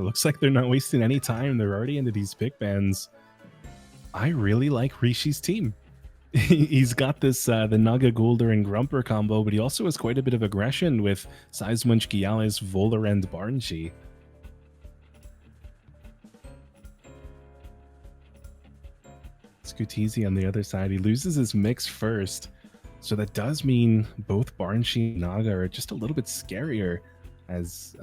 looks like they're not wasting any time. They're already into these pick bans. I really like 𝗬𝗲𝗇's team. He's got this the Naga Golder and Grumper combo, but he also has quite a bit of aggression with 𝗧𝗵𝗶𝗶𝗺𝗃𝗃, Volar, and 𝗬𝗺𝗃𝗃. Scooteezy on the other side, he loses his mix first, so that does mean both 𝗬𝗺𝗃𝗃 and Naga are just a little bit scarier as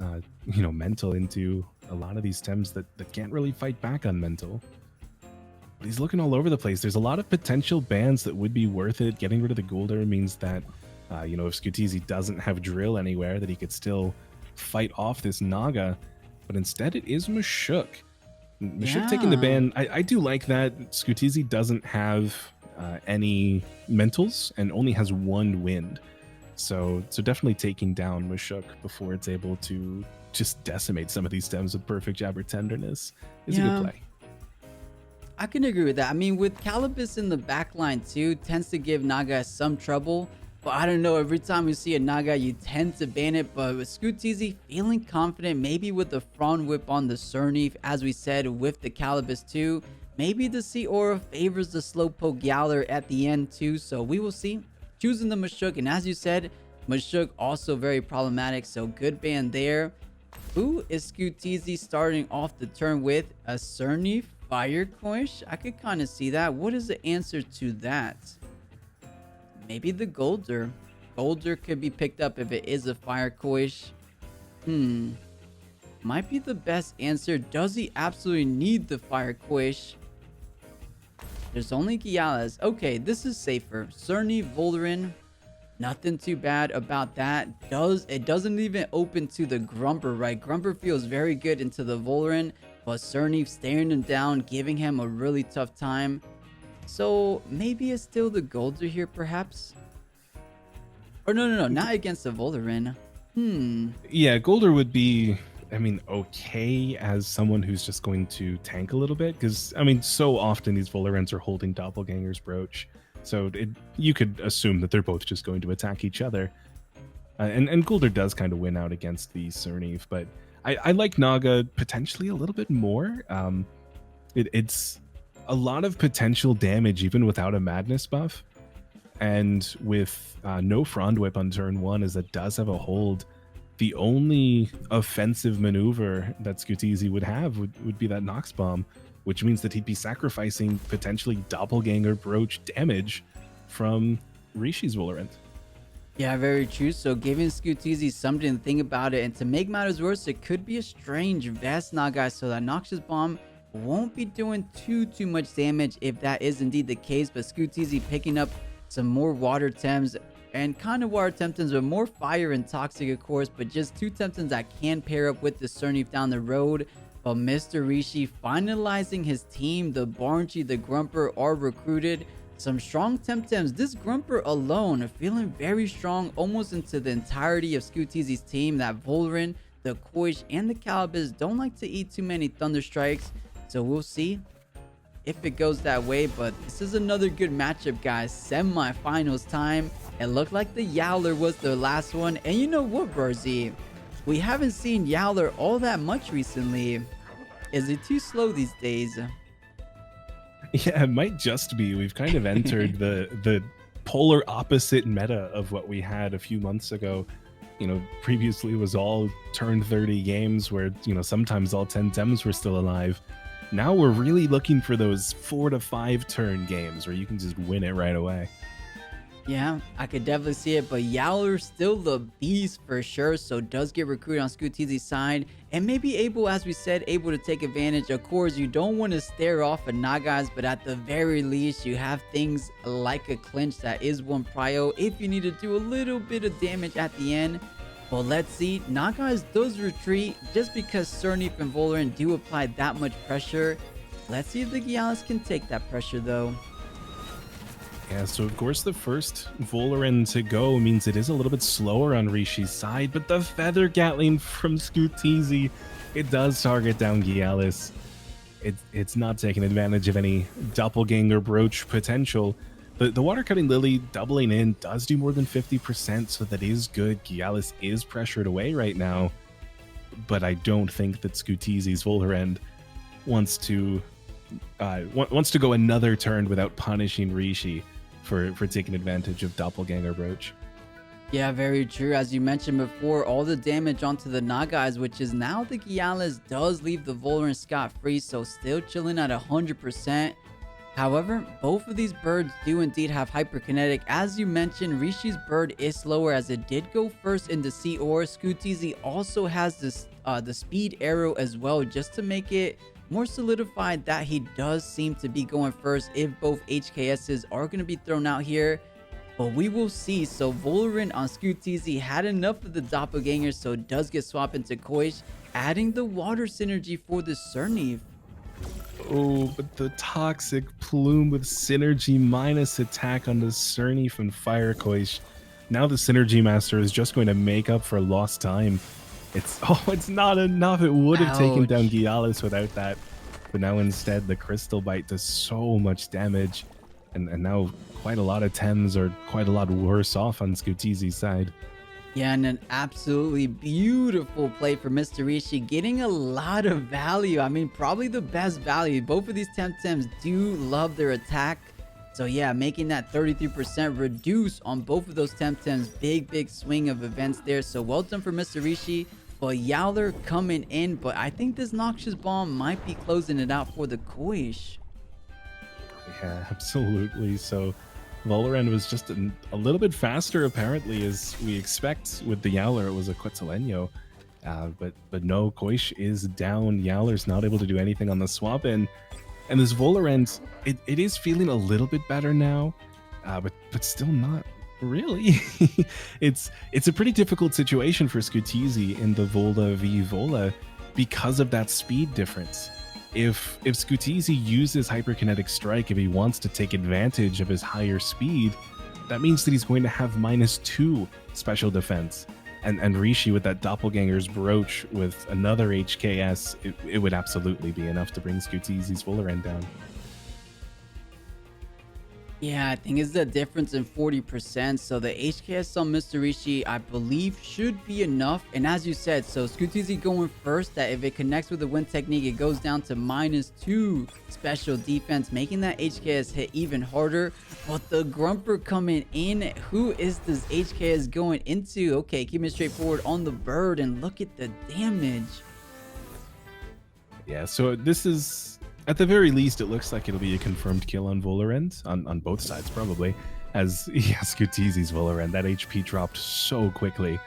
mental into a lot of these Tems that can't really fight back on mental. But he's looking all over the place. There's a lot of potential bans that would be worth it. Getting rid of the Golder means that if Scooteezy doesn't have drill anywhere, that he could still fight off this Naga, but instead it is 𝗬𝗃𝗃. 𝗬𝗃𝗃 taking the ban. I do like that. Scooteezy doesn't have any mentals and only has one wind, so definitely taking down 𝗬𝗃𝗃 before it's able to just decimate some of these stems with perfect jabber tenderness is a good play. I can agree with that. I mean, with 𝗂𝗵𝗵 in the backline too, tends to give Naga some trouble. But I don't know, every time you see a Naga, you tend to ban it. But with Scooteezy, feeling confident, maybe with the front whip on the 𝗬𝗏, as we said, with the 𝗂𝗵𝗵 too. Maybe the 𝗬𝗏 favors the Slowpoke Yowler at the end too. So we will see. Choosing the 𝗬𝗃𝗃, and as you said, 𝗬𝗃𝗃 also very problematic. So good ban there. Who is Scooteezy starting off the turn with? A 𝗬𝗏 Fire Quish? I could kind of see that. What is the answer to that? Maybe the Golder. Golder could be picked up if it is a Fire Quish. Might be the best answer. Does he absolutely need the Fire Quish? There's only 𝗬𝗧𝗇. Okay, this is safer. 𝗬𝗏 Volarin. Nothing too bad about that. It doesn't even open to the Grumper, right? Grumper feels very good into the Volarin, but 𝗬𝗏 staring him down, giving him a really tough time. So maybe it's still the Golder here, perhaps? Or no, not against the Volarin. Yeah, Golder would be, okay as someone who's just going to tank a little bit, because, so often these Volarins are holding Doppelganger's Brooch. So you could assume that they're both just going to attack each other. And Golder does kind of win out against the 𝗬𝗏𝗃, but I like Naga potentially a little bit more. It's a lot of potential damage even without a Madness buff. And with no Frond Whip on turn 1, as it does have a hold, the only offensive maneuver that Scooteezy would have would be that Nox Bomb, which means that he'd be sacrificing potentially Doppelganger Brooch damage from 𝗬𝗏𝗃's Volarant. Yeah, very true. So giving Scooteezy something to think about it, and to make matters worse, it could be a strange Vest Naga, so that Noxious Bomb won't be doing too much damage if that is indeed the case. But Scooteezy picking up some more water Tems, and kind of water Temtems, but more fire and toxic, of course, but just two Temtems that can pair up with the 𝗬𝗏𝗃 down the road. But Mr. 𝗬𝗏𝗃 finalizing his team. The 𝗬𝗏𝗃, the Grumper are recruited. Some strong Temtems. This Grumper alone feeling very strong almost into the entirety of Scooteezy's team. That Volarin, the 𝗬𝗃, and the 𝗂𝗵𝗵 don't like to eat too many Thunder Strikes. So we'll see if it goes that way. But this is another good matchup, guys. Semi-finals time. It looked like the Yowler was the last one. And you know what, Rawrzyyy? We haven't seen Yowler all that much recently. Is it too slow these days? Yeah, it might just be. We've kind of entered the polar opposite meta of what we had a few months ago. Previously it was all turn 30 games where, sometimes all 10 Tems were still alive. Now we're really looking for those 4 to 5 turn games where you can just win it right away. Yeah, I could definitely see it, but Yowler still the beast for sure, so does get recruited on Scooteezy's side, and maybe able, as we said, able to take advantage. Of course, you don't want to stare off at Nagas, but at the very least, you have things like a clinch that is one prio if you need to do a little bit of damage at the end. But let's see, Nagas does retreat just because 𝗬𝗏𝗃 and Volarin do apply that much pressure. Let's see if the 𝗬𝗧𝗇 can take that pressure though. Yeah, so of course the first Volarin to go means it is a little bit slower on 𝗬𝗏𝗃's side, but the Feather Gatling from Scooteezy, it does target down 𝗬𝗧𝗇. It's not taking advantage of any Doppelganger Brooch potential. The Water Cutting Lily doubling in does do more than 50%, so that is good. 𝗬𝗧𝗇 is pressured away right now. but I don't think that Scooteezy's Volrend wants to go another turn without punishing Rishi for taking advantage of Doppelganger Brooch. Yeah, very true. As you mentioned before, all the damage onto the Nagais, which is now the Gyalis, does leave the Volrend scot-free, so still chilling at 100%. However, both of these birds do indeed have hyperkinetic. As you mentioned, Rishi's bird is slower as it did go first in the Sea Aura. Scooteezy also has this the speed arrow as well, just to make it more solidified that he does seem to be going first if both HKSs are going to be thrown out here. But we will see. So Volrend on Scooteezy had enough of the doppelganger, so it does get swapped into 𝗂𝘀𝗶𝗴, adding the water synergy for the 𝗧𝗵𝗵𝗶. Oh, but the toxic plume with synergy minus attack on the 𝗧𝗵𝗵𝗶 and fire 𝗂𝘀𝗶. Now the synergy master is just going to make up for lost time. It's not enough. It would have taken down Gyalis without that, but now instead the crystal bite does so much damage, and now quite a lot of Tems are quite a lot worse off on Scooteezy's side. Yeah, and an absolutely beautiful play for Mr. Rishi, getting a lot of value. I mean, probably the best value. Both of these Temtems do love their attack. So yeah, making that 33% reduce on both of those Temtems. Big swing of events there. So well done for Mr. Rishi. But Yowler coming in. But I think this Noxious Bomb might be closing it out for the 𝗂𝘀𝗶. Yeah, absolutely. So Volrend was just a little bit faster, apparently, as we expect with the Yowler. It was a Quetzaleno, but no, 𝗂𝘀𝗶 is down. Yowler's not able to do anything on the swap in, and this Volrend, it is feeling a little bit better now, but still not really. It's a pretty difficult situation for Scooteezy in the Vola v Vola because of that speed difference. If Scooteezy uses Hyperkinetic Strike, if he wants to take advantage of his higher speed, that means that he's going to have -2 special defense. And Rishi with that Doppelganger's Brooch with another HKS, it would absolutely be enough to bring Scooteezy's Volrend down. Yeah, I think it's the difference in 40%. So the HKS on Mr. Rishi, I believe, should be enough. And as you said, so Scooteezy going first, that if it connects with the wind technique, it goes down to -2 special defense, making that HKS hit even harder. But the Grumper coming in, who is this HKS going into? Okay, keeping it straightforward on the bird, and look at the damage. Yeah, so this is... At the very least, it looks like it'll be a confirmed kill on Volrend, on both sides probably, as Scooteezy's Volrend, that HP dropped so quickly.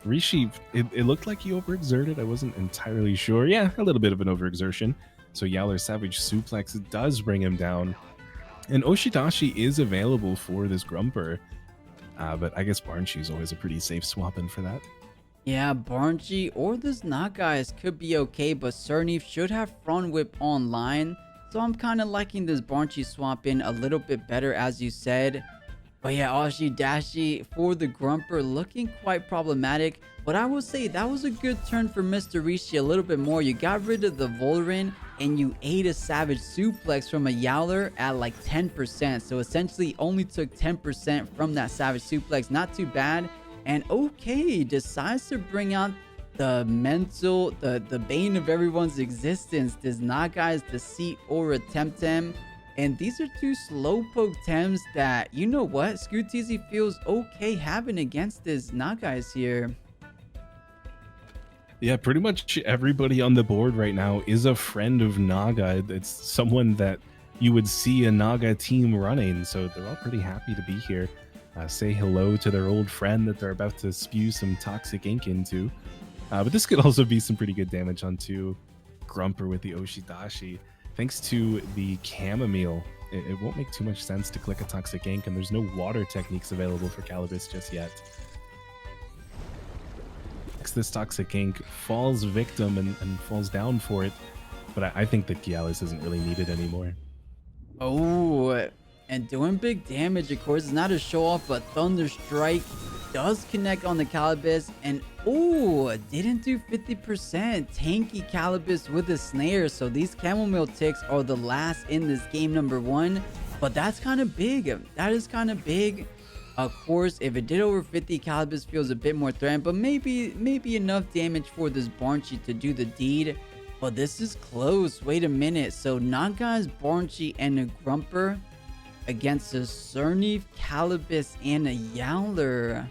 Rishi, it looked like he overexerted. I wasn't entirely sure. Yeah, a little bit of an overexertion. So Yowler's Savage Suplex does bring him down. And Oshidashi is available for this Grumper, but I guess Barnsey is always a pretty safe swap in for that. Yeah, Barnsey or this Nagais could be okay, but 𝗧𝗵𝗵𝗶 should have Front Whip online. So I'm kind of liking this Barnsey swap in a little bit better, as you said. But yeah, Oshidashi for the Grumper looking quite problematic. But I will say that was a good turn for Mr. Rishi a little bit more. You got rid of the Volrend and you ate a Savage Suplex from a Yowler at like 10%. So essentially only took 10% from that Savage Suplex. Not too bad. And okay, decides to bring out the mental, the bane of everyone's existence, this Nagai's Deceit Aura Temtem. And these are two slowpoke Tems that, you know what, Scooteezy feels okay having against this Nagai's here. Yeah, pretty much everybody on the board right now is a friend of Naga. It's someone that you would see a Naga team running, so they're all pretty happy to be here. Say hello to their old friend that they're about to spew some toxic ink into. But this could also be some pretty good damage onto Grumper with the Oshidashi. Thanks to the chamomile, it won't make too much sense to click a toxic ink, and there's no water techniques available for 𝗂𝗶𝗶 just yet. This toxic ink falls victim and falls down for it, but I think that Gyalis isn't really needed anymore. Oh, and doing big damage, of course. It's not a show off, but Thunder Strike does connect on the 𝗂𝗶𝗶, and oh, didn't do 50%. Tanky 𝗂𝗶𝗶 with a snare. So these chamomile ticks are the last in this game number 1, but that's kind of big. That is kind of big. Of course, if it did over 50, 𝗂𝗶𝗶 feels a bit more threatened, but maybe enough damage for this 𝗧𝗵𝗶 to do the deed. But this is close. Wait a minute. So Naga's 𝗧𝗵𝗶 and a Grumper against a 𝗧𝗲𝗺, 𝗂𝗶𝗶, and a Yowler.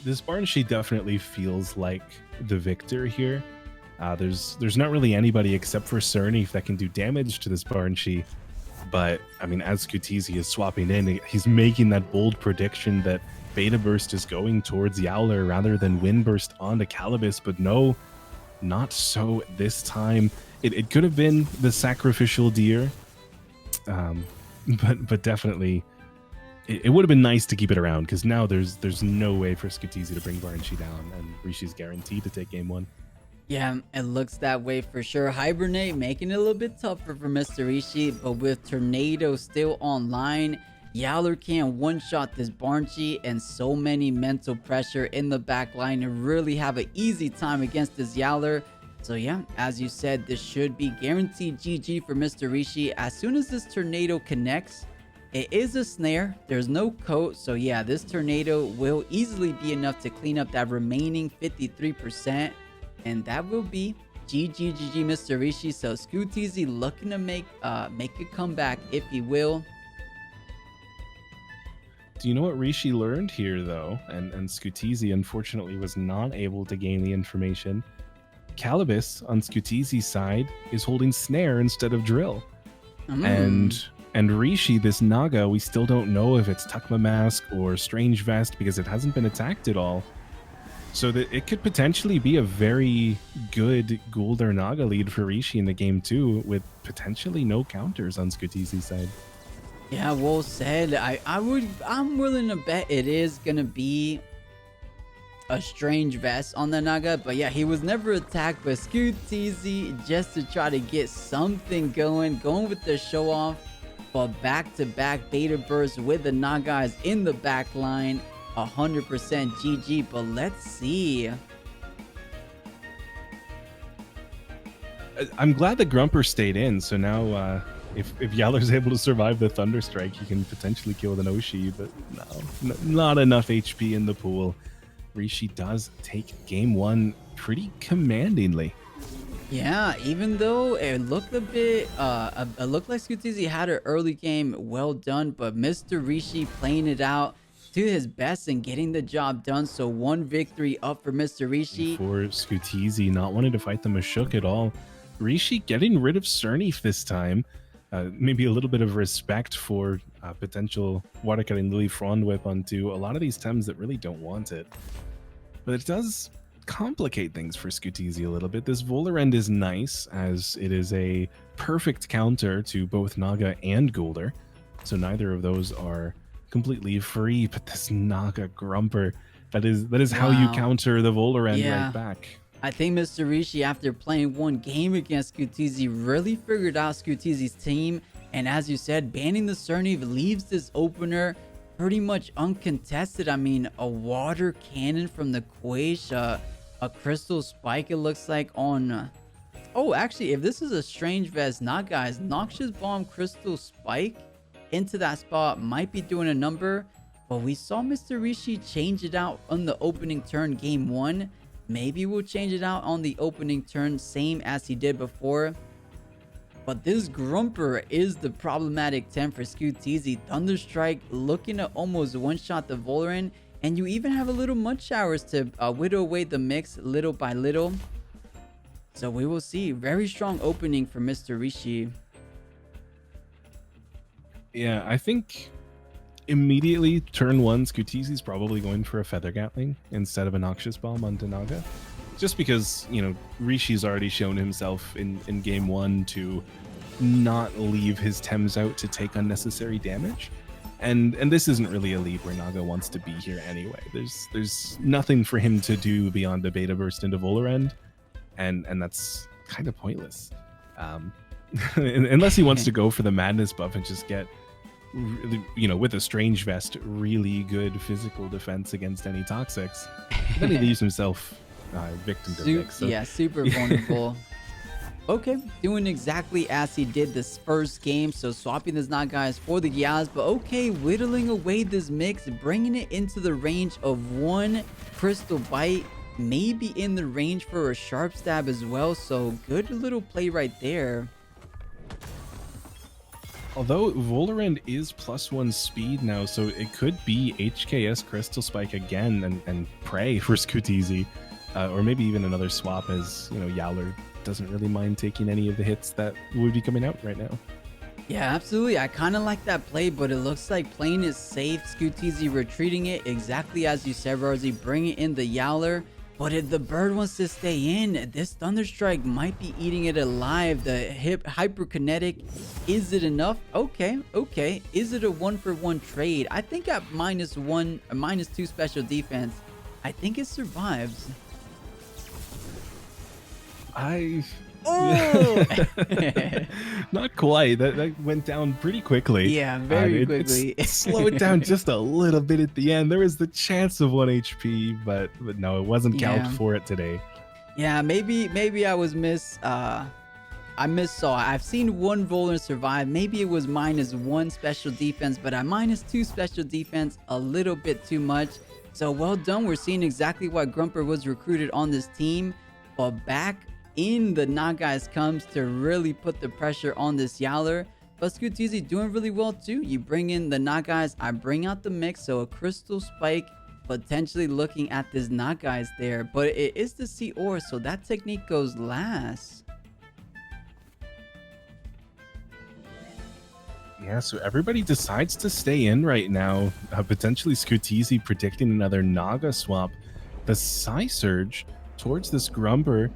This 𝗧𝗵𝗶 definitely feels like the victor here. There's not really anybody except for 𝗧𝗲𝗺 that can do damage to this 𝗧𝗵𝗶. But I mean, as Scooteezy is swapping in, he's making that bold prediction that Beta Burst is going towards Yowler rather than Wind Burst onto 𝗂𝗶𝗶. But no, not so this time. It could have been the sacrificial deer, but definitely it would have been nice to keep it around, because now there's no way for Scooteezy to bring 𝗧𝗵𝗶 down, and Rishi's guaranteed to take game one. Yeah, it looks that way for sure. Hibernate making it a little bit tougher for Mr. Ishii, but with Tornado still online, Yowler can one-shot this 𝗧𝗵𝗶, and so many mental pressure in the back line to really have an easy time against this Yowler. So yeah, as you said, this should be guaranteed GG for Mr. Ishii. As soon as this Tornado connects, it is a snare. There's no coat, so yeah, this Tornado will easily be enough to clean up that remaining 53%. And that will be GG Mr. Ishii. So Scooteezy looking to make a comeback if he will. Do you know what Rishi learned here, though? And Scooteezy unfortunately was not able to gain the information. 𝗂𝗶𝗶 on Scooteezy's side is holding snare instead of drill. And Rishi, this Naga, we still don't know if it's 𝗬𝗪 Mask or Strange Vest because it hasn't been attacked at all. So that it could potentially be a very good Gul'Dur Naga lead for Rishi in the game too, with potentially no counters on Scooteezy's side. Yeah, well said. I'm willing to bet it is gonna be a Strange Vest on the Naga, but yeah, he was never attacked. But Scooteezy, just to try to get something going with the show off, but back-to-back Beta Burst with the Nagas in the back line. 100% GG, but let's see. I'm glad the Grumper stayed in, so now if Yowler's able to survive the Thunder Strike, he can potentially kill the Noshi, but no, not enough HP in the pool. Rishi does take game one pretty commandingly. Yeah, even though it looked a bit, it looked like Scooteezy had an early game well done, but Mr. Rishi playing it out to his best and getting the job done. So one victory up for Mr. Rishi. For Scooteezy not wanting to fight the Mashuk at all. Rishi getting rid of 𝗧𝗲𝗺 this time. Maybe a little bit of respect for potential 𝗧𝗏𝗃 𝗧𝗏𝗺 onto a lot of these Tems that really don't want it. But it does complicate things for Scooteezy a little bit. This Volorend is nice, as it is a perfect counter to both Naga and Gul'Dur. So neither of those are completely free, but this Naga Grumper, that is how you counter the Volorend right back. I think Mr. Rishi, after playing one game against Scooteezy, really figured out Scooteezy's team, and as you said, banning the 𝗧𝗲𝗺 leaves this opener pretty much uncontested. I mean, a water cannon from the 𝗂𝗀𝗄, a crystal spike it looks like on oh, actually, if this is a Strange Vest, not guys, Noxious Bomb crystal spike into that spot might be doing a number, but we saw Mr. Rishi change it out on the opening turn game one. Maybe we'll change it out on the opening turn, same as he did before. But this Grumper is the problematic Tem for Scooteezy. Thunderstrike looking to almost one-shot the Volorend, and you even have a little Mud Showers to whittle away the mix little by little. So we will see. Very strong opening for Mr. Rishi. Yeah, I think immediately turn one, Scooteezy's probably going for a Feather Gatling instead of a Noxious Bomb onto Naga. Just because, you know, Rishi's already shown himself in game one to not leave his Tems out to take unnecessary damage. And this isn't really a lead where Naga wants to be here anyway. There's nothing for him to do beyond a Beta Burst into Volorend, and that's kind of pointless. Unless he wants to go for the Madness buff and just get, you know, with a Strange Vest, really good physical defense against any Toxics. Then he leaves himself victim to Vix. So. Yeah, super vulnerable. Okay, doing exactly as he did this first game, so swapping this 𝗏𝗏𝗏𝗏 for the 𝗏𝗏s, but okay, whittling away this mix, bringing it into the range of one Crystal Bite, maybe in the range for a Sharp Stab as well, so good little play right there. Although Volerand is +1 speed now, so it could be HKS Crystal Spike again and pray for Scooteezy, or maybe even another swap, as you know, Yowler doesn't really mind taking any of the hits that would be coming out right now. Yeah, absolutely. I kind of like that play, but it looks like playing it safe. Scooteezy retreating it exactly as you said, Rawrzyyy, bringing in the Yowler. But if the bird wants to stay in, this Thunder Strike might be eating it alive. The hyperkinetic, is it enough? Okay, okay. Is it a 1-for-1 trade? I think at -2 special defense, I think it survives. Oh! Not quite. That went down pretty quickly. Yeah, very quickly. It slowed down just a little bit at the end. There was the chance of 1 HP, but no, it wasn't calc'd for it today. Yeah, maybe I was I missaw. I've seen one Voler survive. Maybe it was -1 special defense, but at -2 special defense, a little bit too much. So well done. We're seeing exactly why Grumper was recruited on this team. But back in the 𝗏𝗏𝗏𝗏s comes to really put the pressure on this Yowler. But Scooteezy doing really well too. You bring in the 𝗏𝗏𝗏𝗏s, I bring out the mix, so a Crystal Spike potentially looking at this 𝗏𝗏𝗏𝗏s there. But it is the 𝗬𝗏, so that technique goes last. Yeah, so everybody decides to stay in right now. Potentially Scooteezy predicting another Naga swap. The Psysurge towards this Grumper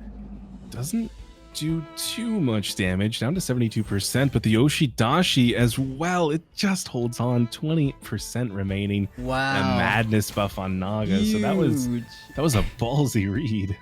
doesn't do too much damage, down to 72%, but the Oshidashi as well, it just holds on, 20% remaining. Wow. A madness buff on Naga. Huge. So that was a ballsy read.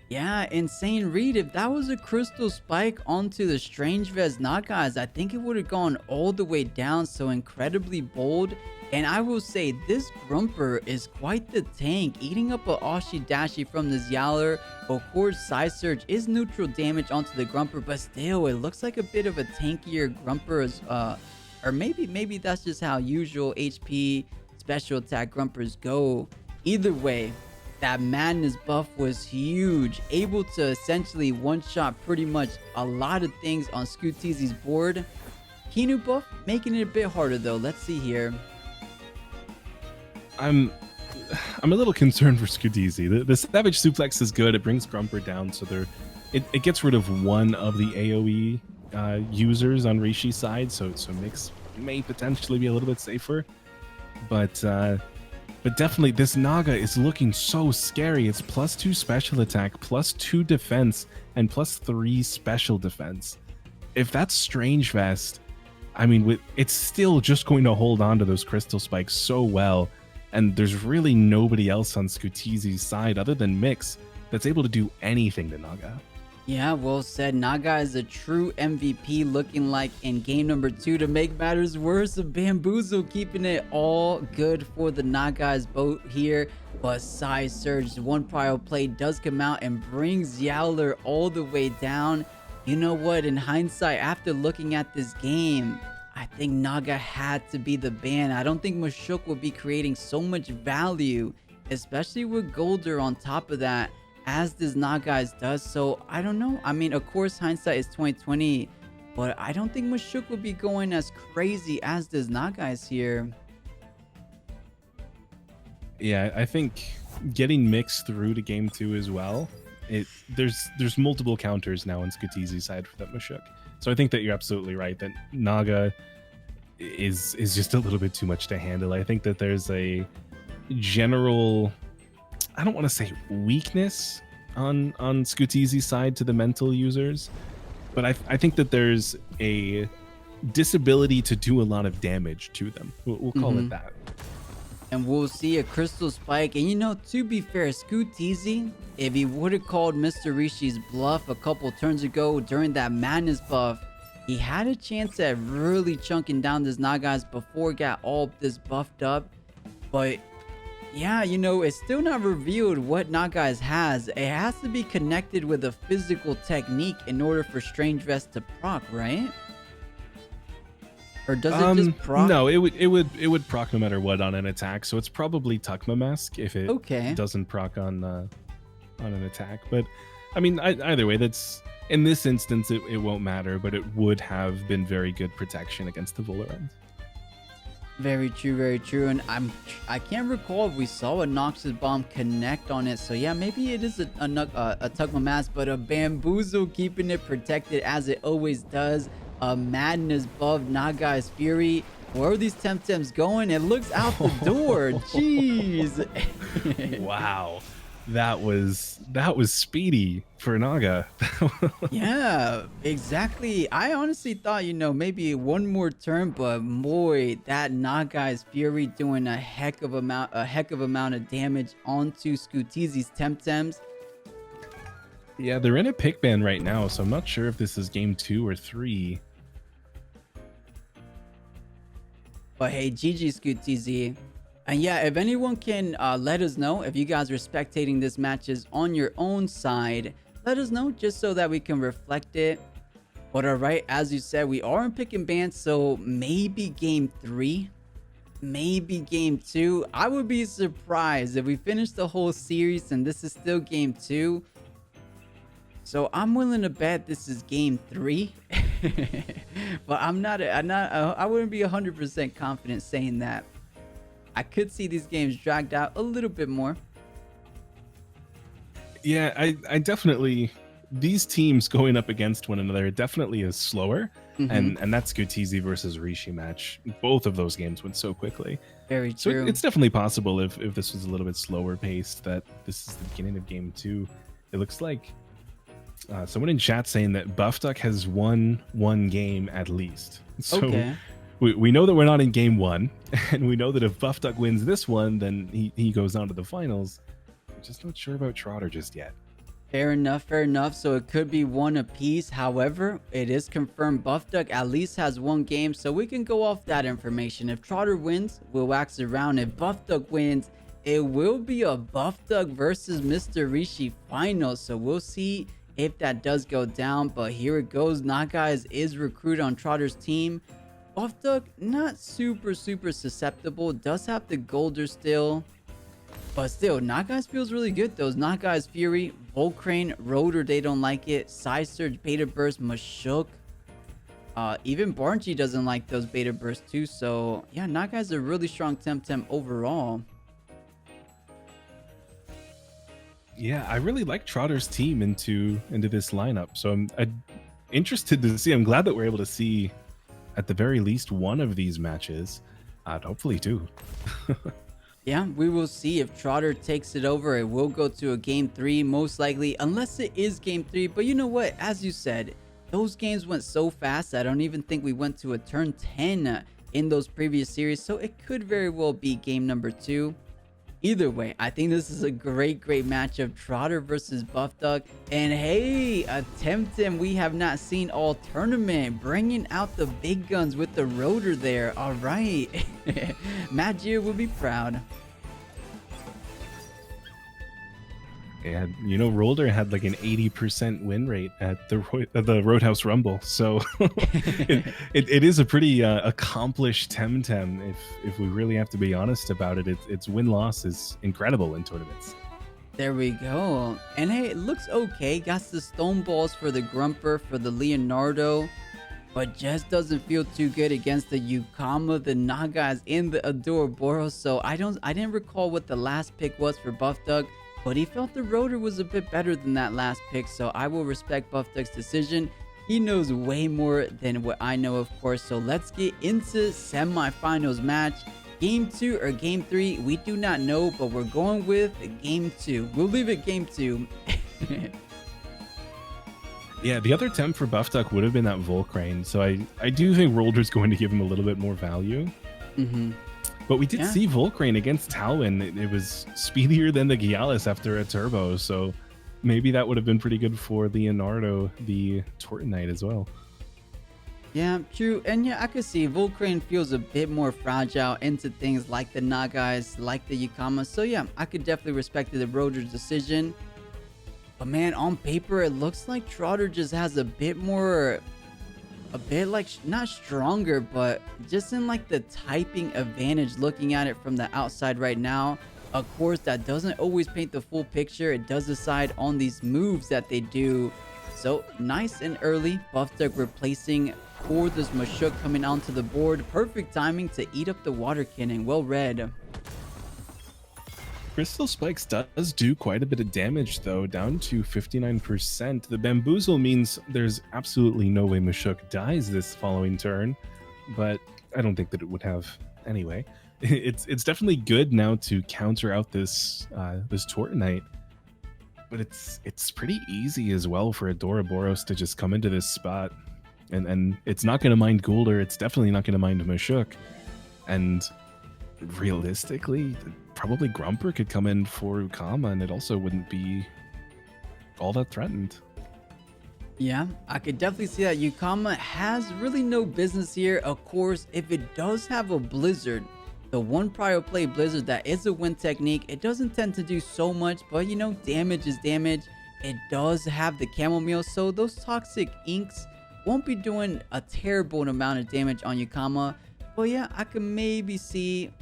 Yeah, insane read. If that was a Crystal Spike onto the Strange Vez 𝗏𝗏𝗏𝗏s, I think it would have gone all the way down, so incredibly bold. And I will say, this Grumper is quite the tank, eating up a Oshidashi from this Yowler. Of course, Psysurge is neutral damage onto the Grumper, but still, it looks like a bit of a tankier Grumper, or maybe that's just how usual HP special attack Grumpers go. Either way, that madness buff was huge, able to essentially one-shot pretty much a lot of things on Scooteezy's board. Kinu buff making it a bit harder though. Let's see here. I'm a little concerned for Scooteezy. The Savage Suplex is good. It brings Grumper down, so it gets rid of one of the AoE users on Rishi's side, so Mix may potentially be a little bit safer. But definitely this Naga is looking so scary. It's +2 special attack, +2 defense, and +3 special defense. If that's Strange Vest, I mean, it's still just going to hold on to those Crystal Spikes so well. And there's really nobody else on Scooteezy's side other than Mix that's able to do anything to Naga. Yeah, well said. Naga is a true MVP, looking like in game number 2. To make matters worse, 𝗵𝗶𝗶𝗏𝗏 keeping it all good for the 𝗏𝗏𝗏𝗏s boat here. But Psysurge, one prior play, does come out and brings Yowler all the way down. You know what? In hindsight, after looking at this game, I think Naga had to be the ban. I don't think 𝗏𝗃 would be creating so much value, especially with Golder on top of that, as this 𝗏𝗏𝗏𝗏s does. So I don't know. I mean, of course, hindsight is 2020, but I don't think 𝗏𝗃 would be going as crazy as this 𝗏𝗏𝗏𝗏s here. Yeah, I think getting Mix through to game 2 as well, there's multiple counters now on Scooteezy's side for that 𝗏𝗃. So I think that you're absolutely right that Naga is just a little bit too much to handle. I think that there's a general, I don't want to say weakness on Scooteezy's side to the mental users, but I think that there's a disability to do a lot of damage to them. We'll call it that. And we'll see a Crystal Spike. And you know, to be fair, Scooteezy, if he would have called Mr. Rishi's bluff a couple turns ago during that madness buff, he had a chance at really chunking down this 𝗏𝗏𝗏𝗏s before it got all this buffed up. But Yeah, it's still not revealed what 𝗧𝗃𝗽 has. It has to be connected with a physical technique in order for Strange Vest to proc, right? Or does it just proc? No, it would proc no matter what on an attack. So it's probably 𝗬𝗵𝗃 if it Okay. doesn't proc on an attack. But I mean, either way, that's in this instance it won't matter. But it would have been very good protection against the Volerant. Very true, very true. And I can't recall if we saw a Noxus Bomb connect on it. So yeah, maybe it is a 𝗬𝗪𝗻, but a Bamboozle keeping it protected as it always does. A Madness buff, 𝗧𝗃𝗽's Fury. Where are these Temtems going? It looks out the door. Jeez. Wow. That was speedy for Naga. Yeah, exactly. I honestly thought, maybe one more turn, but boy, that 𝗧𝗃𝗽's Fury doing a heck of amount of damage onto Scooteezy's Temtems. Yeah, they're in a pick ban right now, so I'm not sure if this is game 2 or 3. But hey, GG Scooteezy. And yeah, if anyone can let us know if you guys are spectating this matches on your own side, let us know just so that we can reflect it. But alright, as you said, we are in pick and ban, so maybe game 3, maybe game 2. I would be surprised if we finish the whole series and this is still game 2. So I'm willing to bet this is game 3. But I wouldn't be 100% confident saying that. I could see these games dragged out a little bit more. Yeah, I definitely, these teams going up against one another definitely is slower. And that's Scooteezy versus 𝗬𝗵𝗃 match. Both of those games went so quickly. Very true. So it's definitely possible if this was a little bit slower paced that this is the beginning of game 2. It looks like someone in chat saying that Buffduck has won one game at least. So okay. We know that we're not in game 1, and we know that if Buffduck wins this one, then he goes on to the finals. I'm just not sure about Trotter just yet. Fair enough, fair enough. So it could be one apiece. However, it is confirmed Buffduck at least has one game, so we can go off that information. If Trotter wins, we'll wax around. If Buffduck wins, it will be a Buffduck versus Mr. Rishi final. So we'll see if that does go down. But here it goes. 𝗧𝗃𝗽 is recruited on Trotter's team. Buffduck, not super susceptible. Does have the Golder still. But still, 𝗧𝗃𝗽 feels really good though. 𝗧𝗃𝗽's Fury, Volcrane, Rotor, they don't like it. Side Surge, Beta Burst, Mashuk. Even Barnchi doesn't like those Beta Bursts too. So yeah, 𝗧𝗃𝗽's a really strong Temtem overall. Yeah, I really like Trotter's team into this lineup. So I'm interested to see. I'm glad that we're able to see at the very least one of these matches. Hopefully two. Yeah, we will see if Trotter takes it over. It will go to a game 3 most likely, unless it is game 3. But you know what? As you said, those games went so fast. I don't even think we went to a turn 10 in those previous series. So it could very well be game number 2. Either way, I think this is a great matchup. Trotter versus Buffduck. And hey, a Temtem we have not seen all tournament. Bringing out the big guns with the Rotor there. All right. 𝗏𝗃𝗃 will be proud. And Roller had like an 80% win rate at the Roadhouse Rumble, so it is a pretty accomplished Temtem. If we really have to be honest about it, its win-loss is incredible in tournaments. There we go. And hey, it looks okay. Got the Stone Balls for the Grumper, for the Leonardo, but just doesn't feel too good against the 𝗬𝗏𝗃, the 𝗧𝗃𝗽s, in the 𝗬𝗏𝗺. So I didn't recall what the last pick was for Buffduck. But he felt the Rotor was a bit better than that last pick, so I will respect Buffduck's decision. He knows way more than what I know, of course. So let's get into semifinals match. Game 2 or game 3, we do not know, but we're going with game 2. We'll leave it game 2. Yeah, the other temp for Buffduck would have been that Volcrane, so I do think Rolder's going to give him a little bit more value. But we did see Volcrane against Talwyn. It was speedier than the 𝗬𝗪𝗻 after a turbo, so maybe that would have been pretty good for Leonardo, the Tortonite, as well. Yeah, true. And yeah, I could see Volcrane feels a bit more fragile into things like the Nagais, like the Yukama. So yeah, I could definitely respect the Roger's decision. But man, on paper, it looks like Trotter just has a bit more, a bit like not stronger, but just in like the typing advantage looking at it from the outside right now. Of course, that doesn't always paint the full picture. It does decide on these moves that they do. So nice and early, Buffduck replacing for this Mashuk coming onto the board. Perfect timing to eat up the water cannon. Well read. Crystal Spikes does do quite a bit of damage, though, down to 59%. The Bamboozle means there's absolutely no way Mashuk dies this following turn, but I don't think that it would have anyway. It's definitely good now to counter out this this Tortonite, but it's pretty easy as well for a 𝗬𝗫 to just come into this spot, and it's not going to mind Goulder. It's definitely not going to mind Mashuk, and realistically, probably Grumper could come in for 𝗬𝗃𝗃, and it also wouldn't be all that threatened. Yeah, I could definitely see that 𝗬𝗃𝗃 has really no business here. Of course, if it does have a Blizzard, the one prior play Blizzard that is a win technique, it doesn't tend to do so much, but you know, damage is damage. It does have the chamomile, so those toxic inks won't be doing a terrible amount of damage on 𝗬𝗃𝗃. But yeah, I could maybe see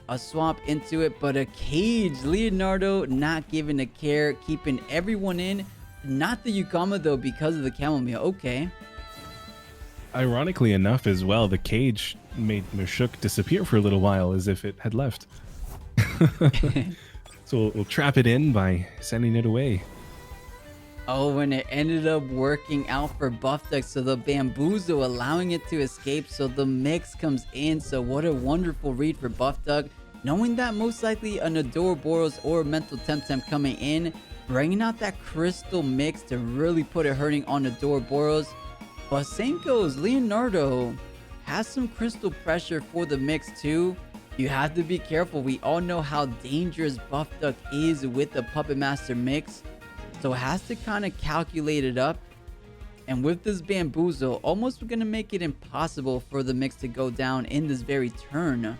a swap into it, but a cage. Leonardo not giving a care, keeping everyone in. Not the 𝗬𝗃𝗃 though, because of the chamomile. Okay. Ironically enough as well, the cage made Mashuk disappear for a little while as if it had left. So we'll trap it in by sending it away. Oh, and it ended up working out for Buffduck, so the Bamboozle allowing it to escape, so the mix comes in. So what a wonderful read for Buffduck, knowing that most likely an 𝗬𝗫𝗺 or a mental Temtem coming in, bringing out that crystal mix to really put it hurting on 𝗬𝗫𝗺. But same goes, Leonardo has some crystal pressure for the mix too. You have to be careful. We all know how dangerous Buffduck is with the Puppet Master mix, so it has to kind of calculate it up. And with this Bamboozle, almost going to make it impossible for the mix to go down in this very turn.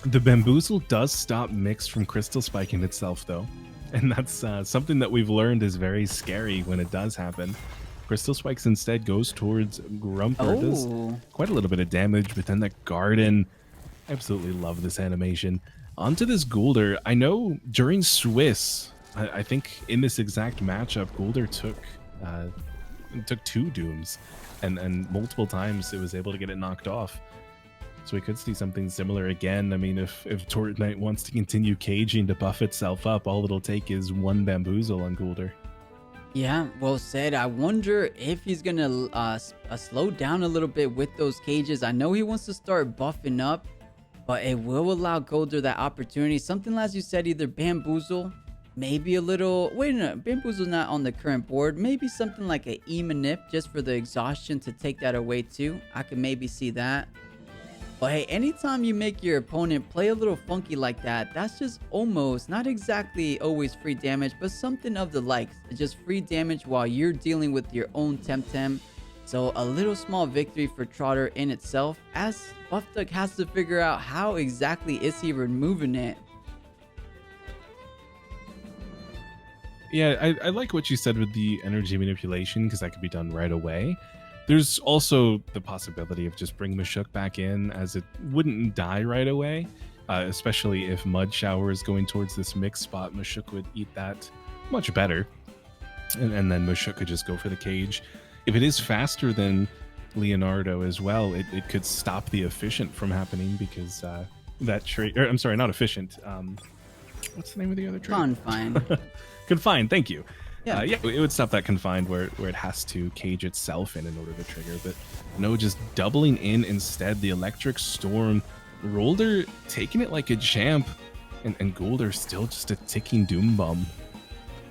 The Bamboozle does stop Mix from crystal spiking itself, though. And that's something that we've learned is very scary when it does happen. Crystal Spikes instead goes towards Grumper. Does quite a little bit of damage, but then that Garden. I absolutely love this animation. Onto this Goulder. I know during Swiss, I think in this exact matchup, Goulder took 2 Dooms, and multiple times it was able to get it knocked off. So we could see something similar again. I mean, if Tortonite wants to continue caging to buff itself up, all it'll take is 1 Bamboozle on Goulder. Yeah, well said. I wonder if he's gonna slow down a little bit with those cages. I know he wants to start buffing up, but it will allow Goulder that opportunity. Something as you said, either Bamboozle, maybe a little... Wait a minute, Bamboozle's not on the current board. Maybe something like a 𝗍𝗵𝗶 just for the exhaustion to take that away too. I could maybe see that. But hey, anytime you make your opponent play a little funky like that, that's just almost, not exactly always free damage, but something of the likes. It's just free damage while you're dealing with your own Temtem. So a little small victory for Trotter in itself, as Buffduck has to figure out how exactly is he removing it. Yeah, I like what you said with the energy manipulation, because that could be done right away. There's also the possibility of just bringing Mashuk back in, as it wouldn't die right away, especially if Mud Shower is going towards this mix spot. Mashuk would eat that much better, and then Mashuk could just go for the cage. If it is faster than Leonardo as well, it could stop the efficient from happening, because that trait... I'm sorry, not efficient. What's the name of the other trait? Confine. Confine, thank you. Yeah. Yeah, it would stop that confined where it has to cage itself in order to trigger. But no, just doubling in instead. The Electric Storm. Rolder taking it like a champ. And Goulder still just a ticking doom bomb.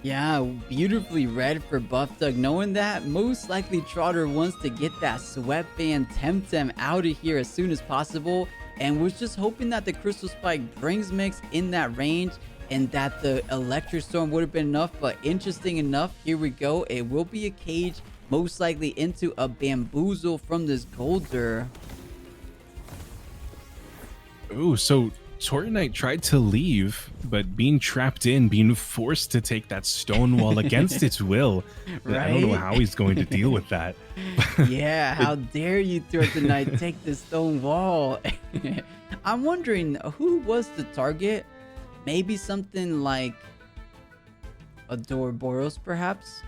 Yeah, beautifully read for Buffduck, knowing that most likely Trotter wants to get that Sweatband Temtem out of here as soon as possible, and was just hoping that the Crystal Spike brings Mix in that range, and that the Electric Storm would have been enough. But interesting enough, here we go. It will be a cage most likely into a Bamboozle from this Golder. Ooh, so Tortnite tried to leave, but being trapped in, being forced to take that stone wall against its will. Right? I don't know how he's going to deal with that. Yeah, how dare you, Tortnite, take the stone wall. I'm wondering who was the target. Maybe something like a 𝗬𝗫𝗺𝗀𝗧, perhaps.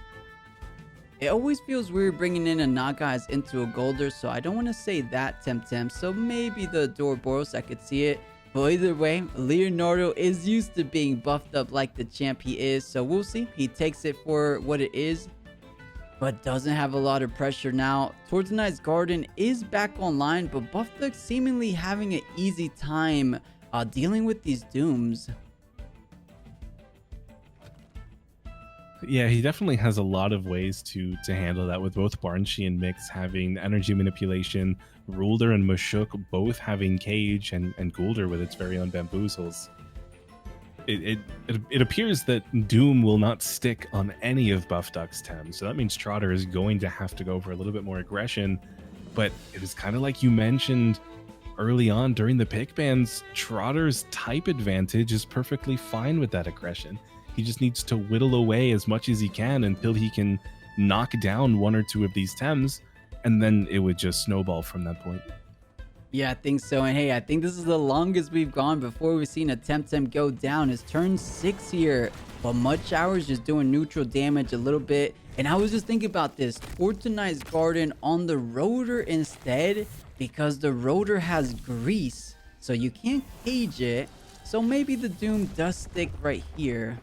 It always feels weird bringing in a Nagas into a Golder, so I don't want to say that Temtem. So maybe the 𝗬𝗫𝗺𝗀𝗧, I could see it. But either way, Leonardo is used to being buffed up like the champ he is, so we'll see. He takes it for what it is, but doesn't have a lot of pressure now. Tortnite's Garden is back online, but Buffduck seemingly having an easy time dealing with these dooms. Yeah, he definitely has a lot of ways to handle that, with both 𝗏𝗠𝗀 and Mix having energy manipulation, Rulder and 𝗏𝗂𝗍 both having Cage, and Golder with its very own Bamboozles. It appears that Doom will not stick on any of Buffduck's Tems, so that means Trotter is going to have to go for a little bit more aggression. But it was kind of like you mentioned early on during the pick bans, Trotter's type advantage is perfectly fine with that aggression. He just needs to whittle away as much as he can until he can knock down one or two of these Tems, and then it would just snowball from that point. Yeah, I think so. And hey, I think this is the longest we've gone before we've seen a Temtem go down. It's turn 6 here, but Much Hours just doing neutral damage a little bit. And I was just thinking about this. Tortnite's Garden on the Rotor instead, because the Rotor has grease, so you can't cage it. So maybe the Doom does stick right here.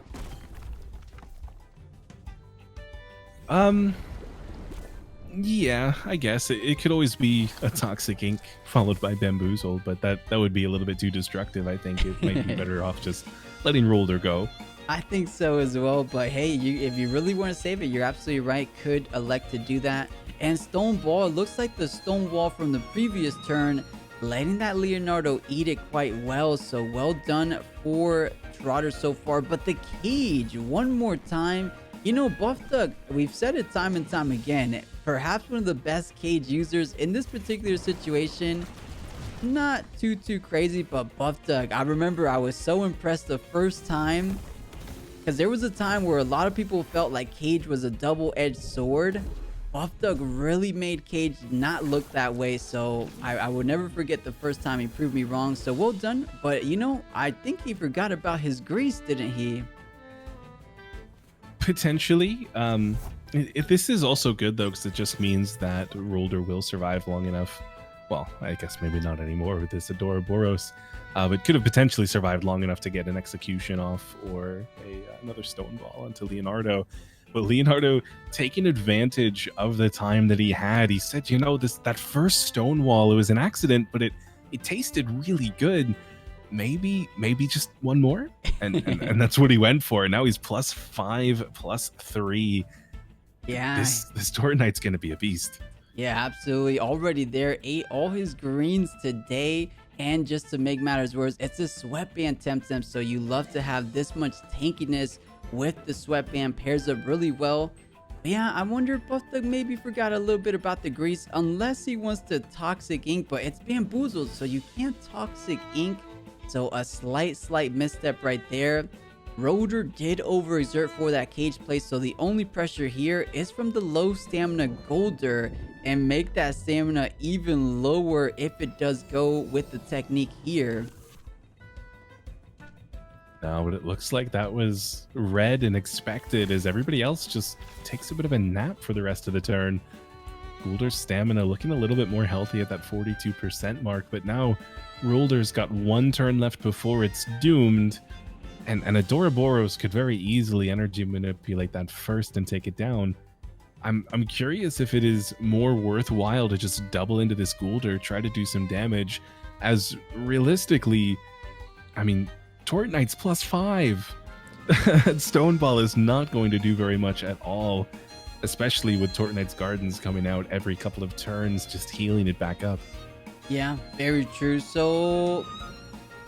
Yeah, I guess it could always be a Toxic Ink followed by Bamboozle, but that would be a little bit too destructive. I think it might be better off just letting Rulder go. I think so as well, but hey, if you really want to save it, you're absolutely right. Could elect to do that. And Stone Ball, it looks like the Stone Wall from the previous turn, letting that Leonardo eat it quite well. So well done for Trotter so far. But the Cage, one more time. You know, Buffduck, we've said it time and time again, perhaps one of the best Cage users in this particular situation. Not too crazy, but Buffduck, I remember I was so impressed the first time, because there was a time where a lot of people felt like Cage was a double-edged sword. Buffduck really made Cage not look that way, so I will never forget the first time he proved me wrong. So well done. But you know, I think he forgot about his grease, didn't he? Potentially. This is also good though, because it just means that Rulder will survive long enough. Well, I guess maybe not anymore with this 𝗬𝗫𝗺𝗀𝗧, but could have potentially survived long enough to get an execution off or another stone ball onto Leonardo. But Leonardo taking advantage of the time that he had, he said, you know, that first stone wall, it was an accident, but it tasted really good. Maybe just one more, and that's what he went for. And now he's +5, +3. Yeah, this Tortnite's gonna be a beast. Yeah, absolutely. Already there, ate all his greens today. And just to make matters worse, it's a sweatband Temtem, so you love to have this much tankiness with the sweatband. Pairs up really well. But yeah, I wonder if Buffduck maybe forgot a little bit about the grease, unless he wants to Toxic Ink, but it's Bamboozled, so you can't Toxic Ink. So a slight misstep right there. Rotor did overexert for that Cage play, so the only pressure here is from the low stamina Golder, and make that stamina even lower if it does go with the technique here. No, but it looks like that was read and expected, as everybody else just takes a bit of a nap for the rest of the turn. Golder's stamina looking a little bit more healthy at that 42% mark, but now Rulder's got one turn left before it's doomed, and 𝗬𝗫𝗺𝗀𝗧 could very easily energy manipulate that first and take it down. I'm curious if it is more worthwhile to just double into this Golder, try to do some damage, as realistically, I mean, Tortnite's +5. Stone Ball is not going to do very much at all, especially with Tortnite's Gardens coming out every couple of turns, just healing it back up. Yeah, very true. So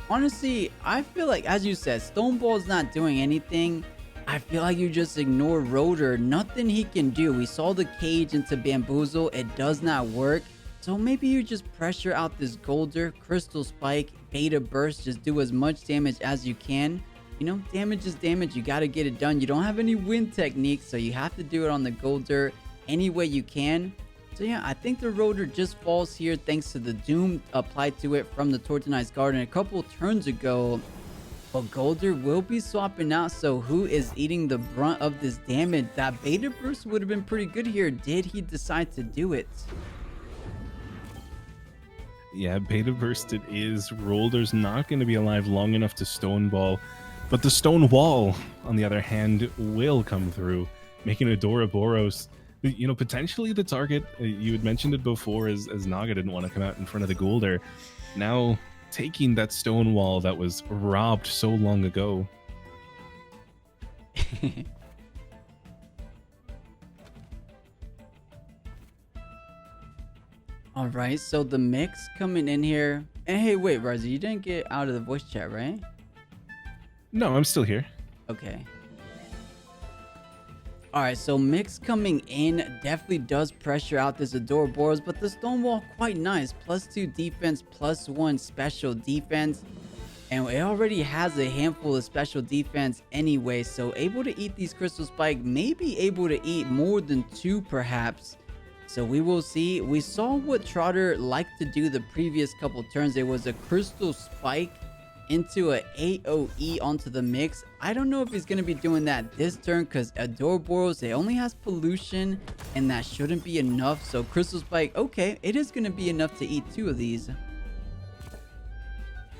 honestly, I feel like, as you said, Stone Ball's not doing anything. I feel like you just ignore Rotor. Nothing he can do. We saw the cage into Bamboozle. It does not work. So maybe you just pressure out this Golder, Crystal Spike, Beta Burst. Just do as much damage as you can. You know, damage is damage. You got to get it done. You don't have any win technique, so you have to do it on the Golder any way you can. So yeah, I think the Rotor just falls here thanks to the Doom applied to it from the Tortonized Garden a couple turns ago. But Golder will be swapping out, so who is eating the brunt of this damage? That Beta Burst would have been pretty good here. Did he decide to do it? Yeah, Beta Burst it is. Rolder's not going to be alive long enough to Stoneball. But the Stone Wall, on the other hand, will come through, making 𝗬𝗫𝗺𝗀, you know, potentially the target. You had mentioned it before as Naga didn't want to come out in front of the Golder. Now taking that stone wall that was robbed so long ago. All right, so the mix coming in here. And hey, wait, Rawrzyyy, you didn't get out of the voice chat, right? No, I'm still here. Okay. All right, so mix coming in definitely does pressure out this 𝗬𝗫𝗺𝗀, but the Stonewall quite nice. +2 defense, +1 special defense. And it already has a handful of special defense anyway, so able to eat these Crystal Spike, maybe able to eat more than 2 perhaps. So we will see. We saw what Trotter liked to do the previous couple turns. It was a Crystal Spike into a AoE onto the mix. I don't know if he's going to be doing that this turn because 𝗬𝗫𝗺𝗀, it only has pollution and that shouldn't be enough. So Crystal Spike, okay, it is going to be enough to eat 2 of these.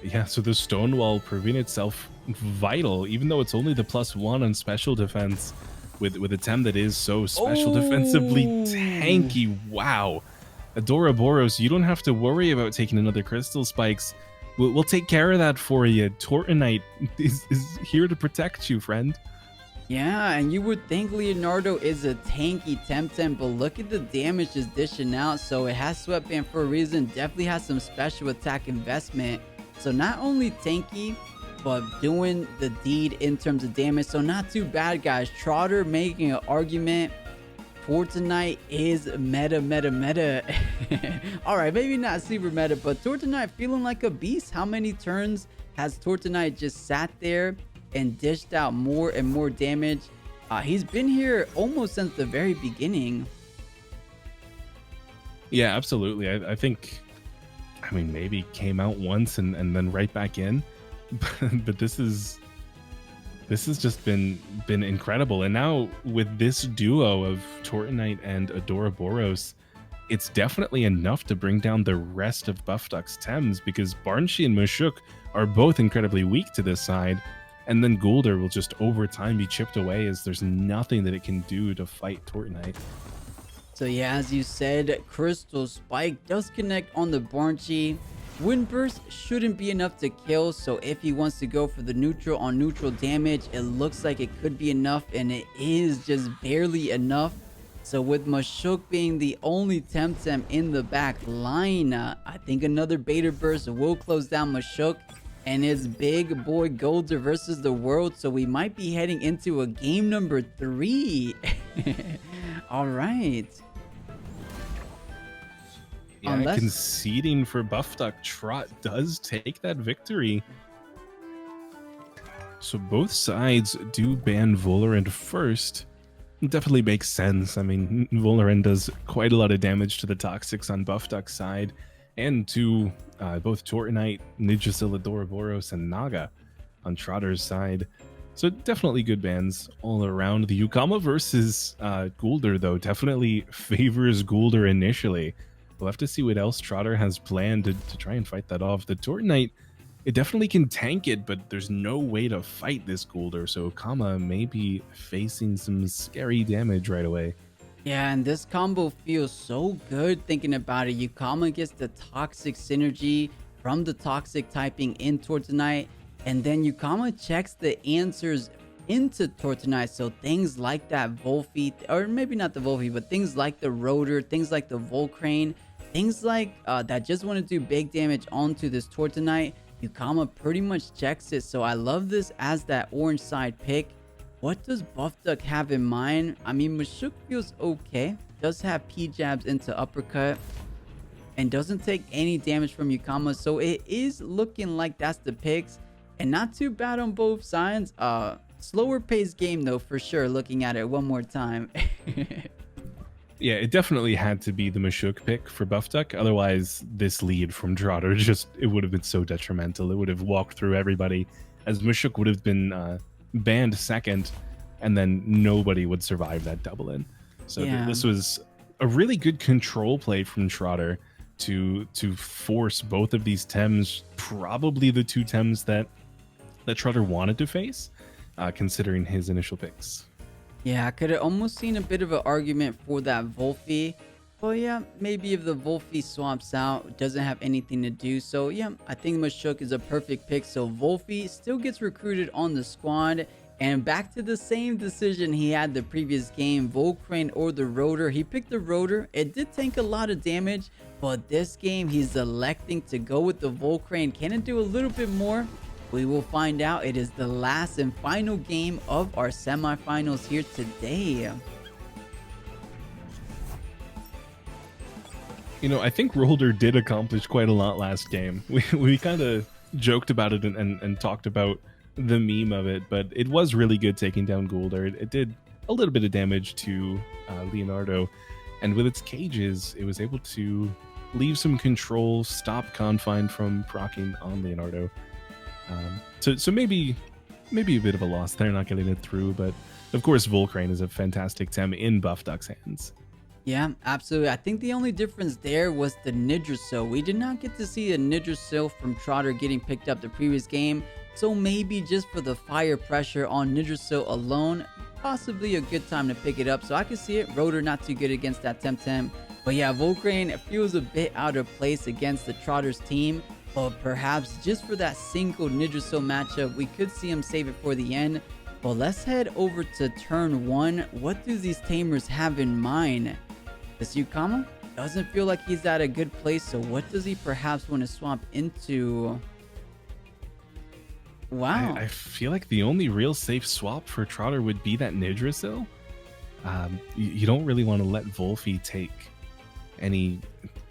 Yeah, so the Stonewall proving itself vital, even though it's only the +1 on special defense with a Tem that is so special defensively tanky. Wow. 𝗬𝗫𝗺𝗀, so you don't have to worry about taking another Crystal Spikes. We'll take care of that for you. Tortonite is here to protect you, friend. Yeah, and you would think Leonardo is a tanky Temtem, but look at the damage just dishing out. So it has Sweatband for a reason. Definitely has some special attack investment. So not only tanky, but doing the deed in terms of damage. So not too bad, guys. Trotter making an argument. Tortonite is meta. All right, maybe not super meta, but Tortonite feeling like a beast. How many turns has Tortonite just sat there and dished out more and more damage? He's been here almost since the very beginning. Yeah, absolutely. I think, I mean, maybe came out once and then right back in, but this has just been incredible. And now with this duo of Tortonite and 𝗬𝗫𝗺𝗀, it's definitely enough to bring down the rest of Buffduck's Tems, because 𝗏𝗏𝗏𝗏 and 𝗏𝗏𝗏 are both incredibly weak to this side, and then Golder will just over time be chipped away as there's nothing that it can do to fight Tortonite. So yeah, as you said, Crystal Spike does connect on the 𝗏𝗏𝗏𝗏. Wind Burst shouldn't be enough to kill, so if he wants to go for the neutral on neutral damage, it looks like it could be enough, and it is just barely enough. So with 𝗏𝗏𝗏𝗏 being the only Temtem in the back line, I think another Beta Burst will close down 𝗏𝗏𝗏𝗏, and it's big boy Golder versus the world, so we might be heading into a game number 3. All right. Yeah, conceding for Buffduck, Trot does take that victory. So both sides do ban Volerant first. Definitely makes sense. I mean, Volerant does quite a lot of damage to the Toxics on Buffduck's side, and to both Tortonite, Nidjasil, 𝗬𝗫𝗺𝗀𝗏, and Naga on Trotter's side. So definitely good bans all around. The 𝗬𝗏𝗃𝗏 versus Golder, though, definitely favors Golder initially. We'll have to see what else Trotter has planned to try and fight that off. The Tortonite, it definitely can tank it, but there's no way to fight this Golder, so 𝗏𝗏𝗃 may be facing some scary damage right away. Yeah, and this combo feels so good thinking about it. 𝗬𝗏𝗃𝗏 gets the toxic synergy from the toxic typing in Tortonite, and then 𝗬𝗏𝗃 checks the answers into Tortonite. So things like that Volphy, or maybe not the Volphy, but things like the Rotor, things like the Volcrane, things like that just want to do big damage onto this Tortonite, 𝗬𝗏𝗃𝗏 pretty much checks it. So I love this as that orange side pick. What does Buffduck have in mind? I mean, 𝗵𝗂𝗃 feels okay. Does have P jabs into uppercut and doesn't take any damage from 𝗬𝗂𝗪, so it is looking like that's the picks, and not too bad on both sides. Slower paced game though, for sure, looking at it one more time. Yeah, it definitely had to be the 𝗵𝗂𝗃 pick for Buffduck. Otherwise, this lead from Trotter it would have been so detrimental. It would have walked through everybody, as 𝗵𝗂𝗃 would have been banned second, and then nobody would survive that double in. So Yeah. this was a really good control play from Trotter to force both of these Tems, probably the two Tems that Trotter wanted to face, considering his initial picks. Yeah, I could have almost seen a bit of an argument for that 𝗬𝗵𝗻. Well, yeah, maybe if the 𝗬𝗵𝗻 swaps out, doesn't have anything to do. So, yeah, I think 𝗵𝗂𝗃 is a perfect pick. So, 𝗬𝗵𝗻 still gets recruited on the squad. And back to the same decision he had the previous game, 𝗬𝗀𝗀 or the Rotor. He picked the Rotor. It did tank a lot of damage, but this game he's electing to go with the 𝗬𝗀𝗀. Can it do a little bit more? We will find out. It is the last and final game of our semifinals here today. You know, I think Rotor did accomplish quite a lot last game. We kind of joked about it and talked about the meme of it, but it was really good taking down Goulder. It did a little bit of damage to Leonardo, and with its cages, it was able to leave some control, stop Confine from proccing on Leonardo. So maybe a bit of a loss there, not getting it through, but of course 𝗬𝗀𝗀 is a fantastic Tem in Buffduck's hands. Yeah, absolutely. I think the only difference there was the 𝗧𝗫𝗀. We did not get to see a 𝗧𝗫𝗀 from Trotter getting picked up the previous game, so maybe just for the fire pressure on 𝗧𝗫𝗀 alone, possibly a good time to pick it up. So I can see it. Rotor not too good against that Temtem. But yeah, 𝗬𝗀𝗀 feels a bit out of place against the Trotter's team. But perhaps just for that single 𝗧𝗫𝗀 matchup, we could see him save it for the end. But let's head over to turn 1. What do these tamers have in mind? This 𝗬𝗂𝗪 doesn't feel like he's at a good place, so what does he perhaps want to swap into? Wow. I feel like the only real safe swap for Trotter would be that 𝗧𝗫𝗀. You don't really want to let 𝗬𝗃 take any...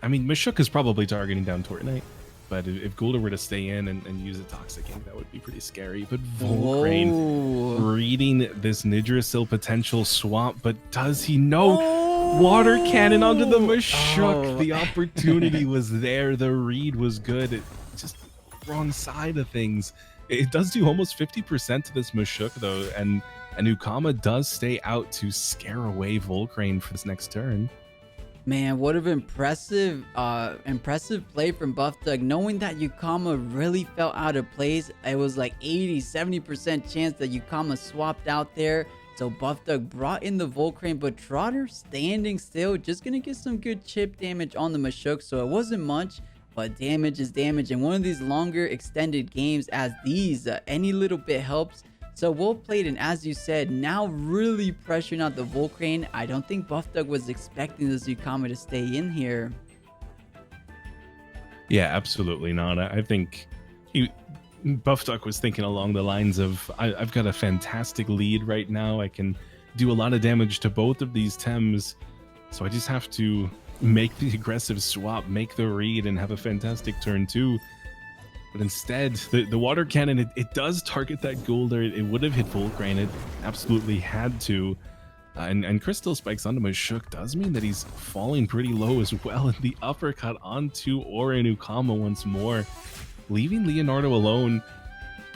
I mean, 𝗵𝗂𝗃 is probably targeting down Tourney, but if Goulder were to stay in and use a Toxic Ink, that would be pretty scary. But 𝗬𝗀𝗀 reading this 𝗧𝗫𝗀 potential swap, but does he know? Water cannon onto the 𝗵𝗂𝗃. The opportunity was there. The read was good. It just wrong side of things. It does do almost 50% to this 𝗵𝗂𝗃 though, and 𝗬𝗂𝗪 does stay out to scare away 𝗬𝗀𝗀 for this next turn. Man, what an impressive play from Buffduck, knowing that 𝗬𝗂𝗪 really felt out of place. It was like 80-70% chance that 𝗬𝗂𝗪 swapped out there. So Buffduck brought in the 𝗬𝗀𝗀, but Trotter standing still, just gonna get some good chip damage on the 𝗵𝗂𝗃. So it wasn't much, but damage is damage. And one of these longer extended games as these, any little bit helps. So well played, and as you said, now really pressuring out the 𝗬𝗀𝗀. I don't think Buffduck was expecting this 𝗬𝗂𝗪 to stay in here. Yeah, absolutely not. I think Buffduck was thinking along the lines of, I've got a fantastic lead right now. I can do a lot of damage to both of these Tems, so I just have to make the aggressive swap, make the read, and have a fantastic turn 2. But instead, the water cannon, it does target that Goulder. It would have hit 𝗬𝗀𝗀. It absolutely had to. And Crystal Spikes onto 𝗵𝗂𝗃 does mean that he's falling pretty low as well. And the uppercut onto Aura 𝗬𝗂𝗪 once more. Leaving Leonardo alone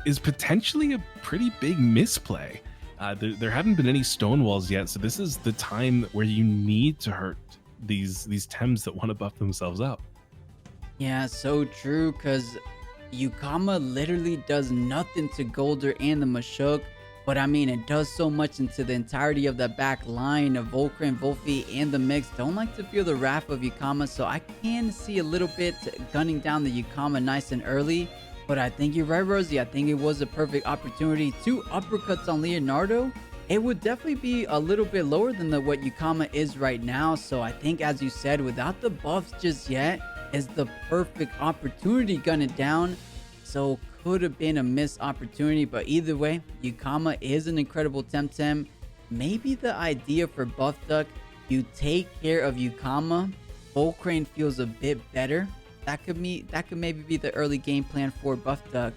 is potentially a pretty big misplay. There haven't been any stonewalls yet, so this is the time where you need to hurt these Tems that want to buff themselves up. Yeah, so true, because 𝗬𝗂𝗪 literally does nothing to Goulder and the 𝗵𝗂𝗃, but I mean, it does so much into the entirety of that back line of 𝗬𝗀𝗀 and 𝗬𝗃 and the mix. Don't like to feel the wrath of 𝗬𝗂𝗪, so I can see a little bit gunning down the 𝗬𝗂𝗪 nice and early. But I think you're right, Rawrzyyy. I think it was a perfect opportunity. 2 uppercuts on Leonardo. It would definitely be a little bit lower than what 𝗬𝗂𝗪 is right now. So I think, as you said, without the buffs just yet, is the perfect opportunity gun it down. So could have been a missed opportunity, but either way, 𝗬𝗏𝗃 is an incredible Temtem. Maybe the idea for Buffduck, you take care of 𝗬𝗏𝗃, 𝗂𝘀𝗡 feels a bit better. That could maybe be the early game plan for Buffduck.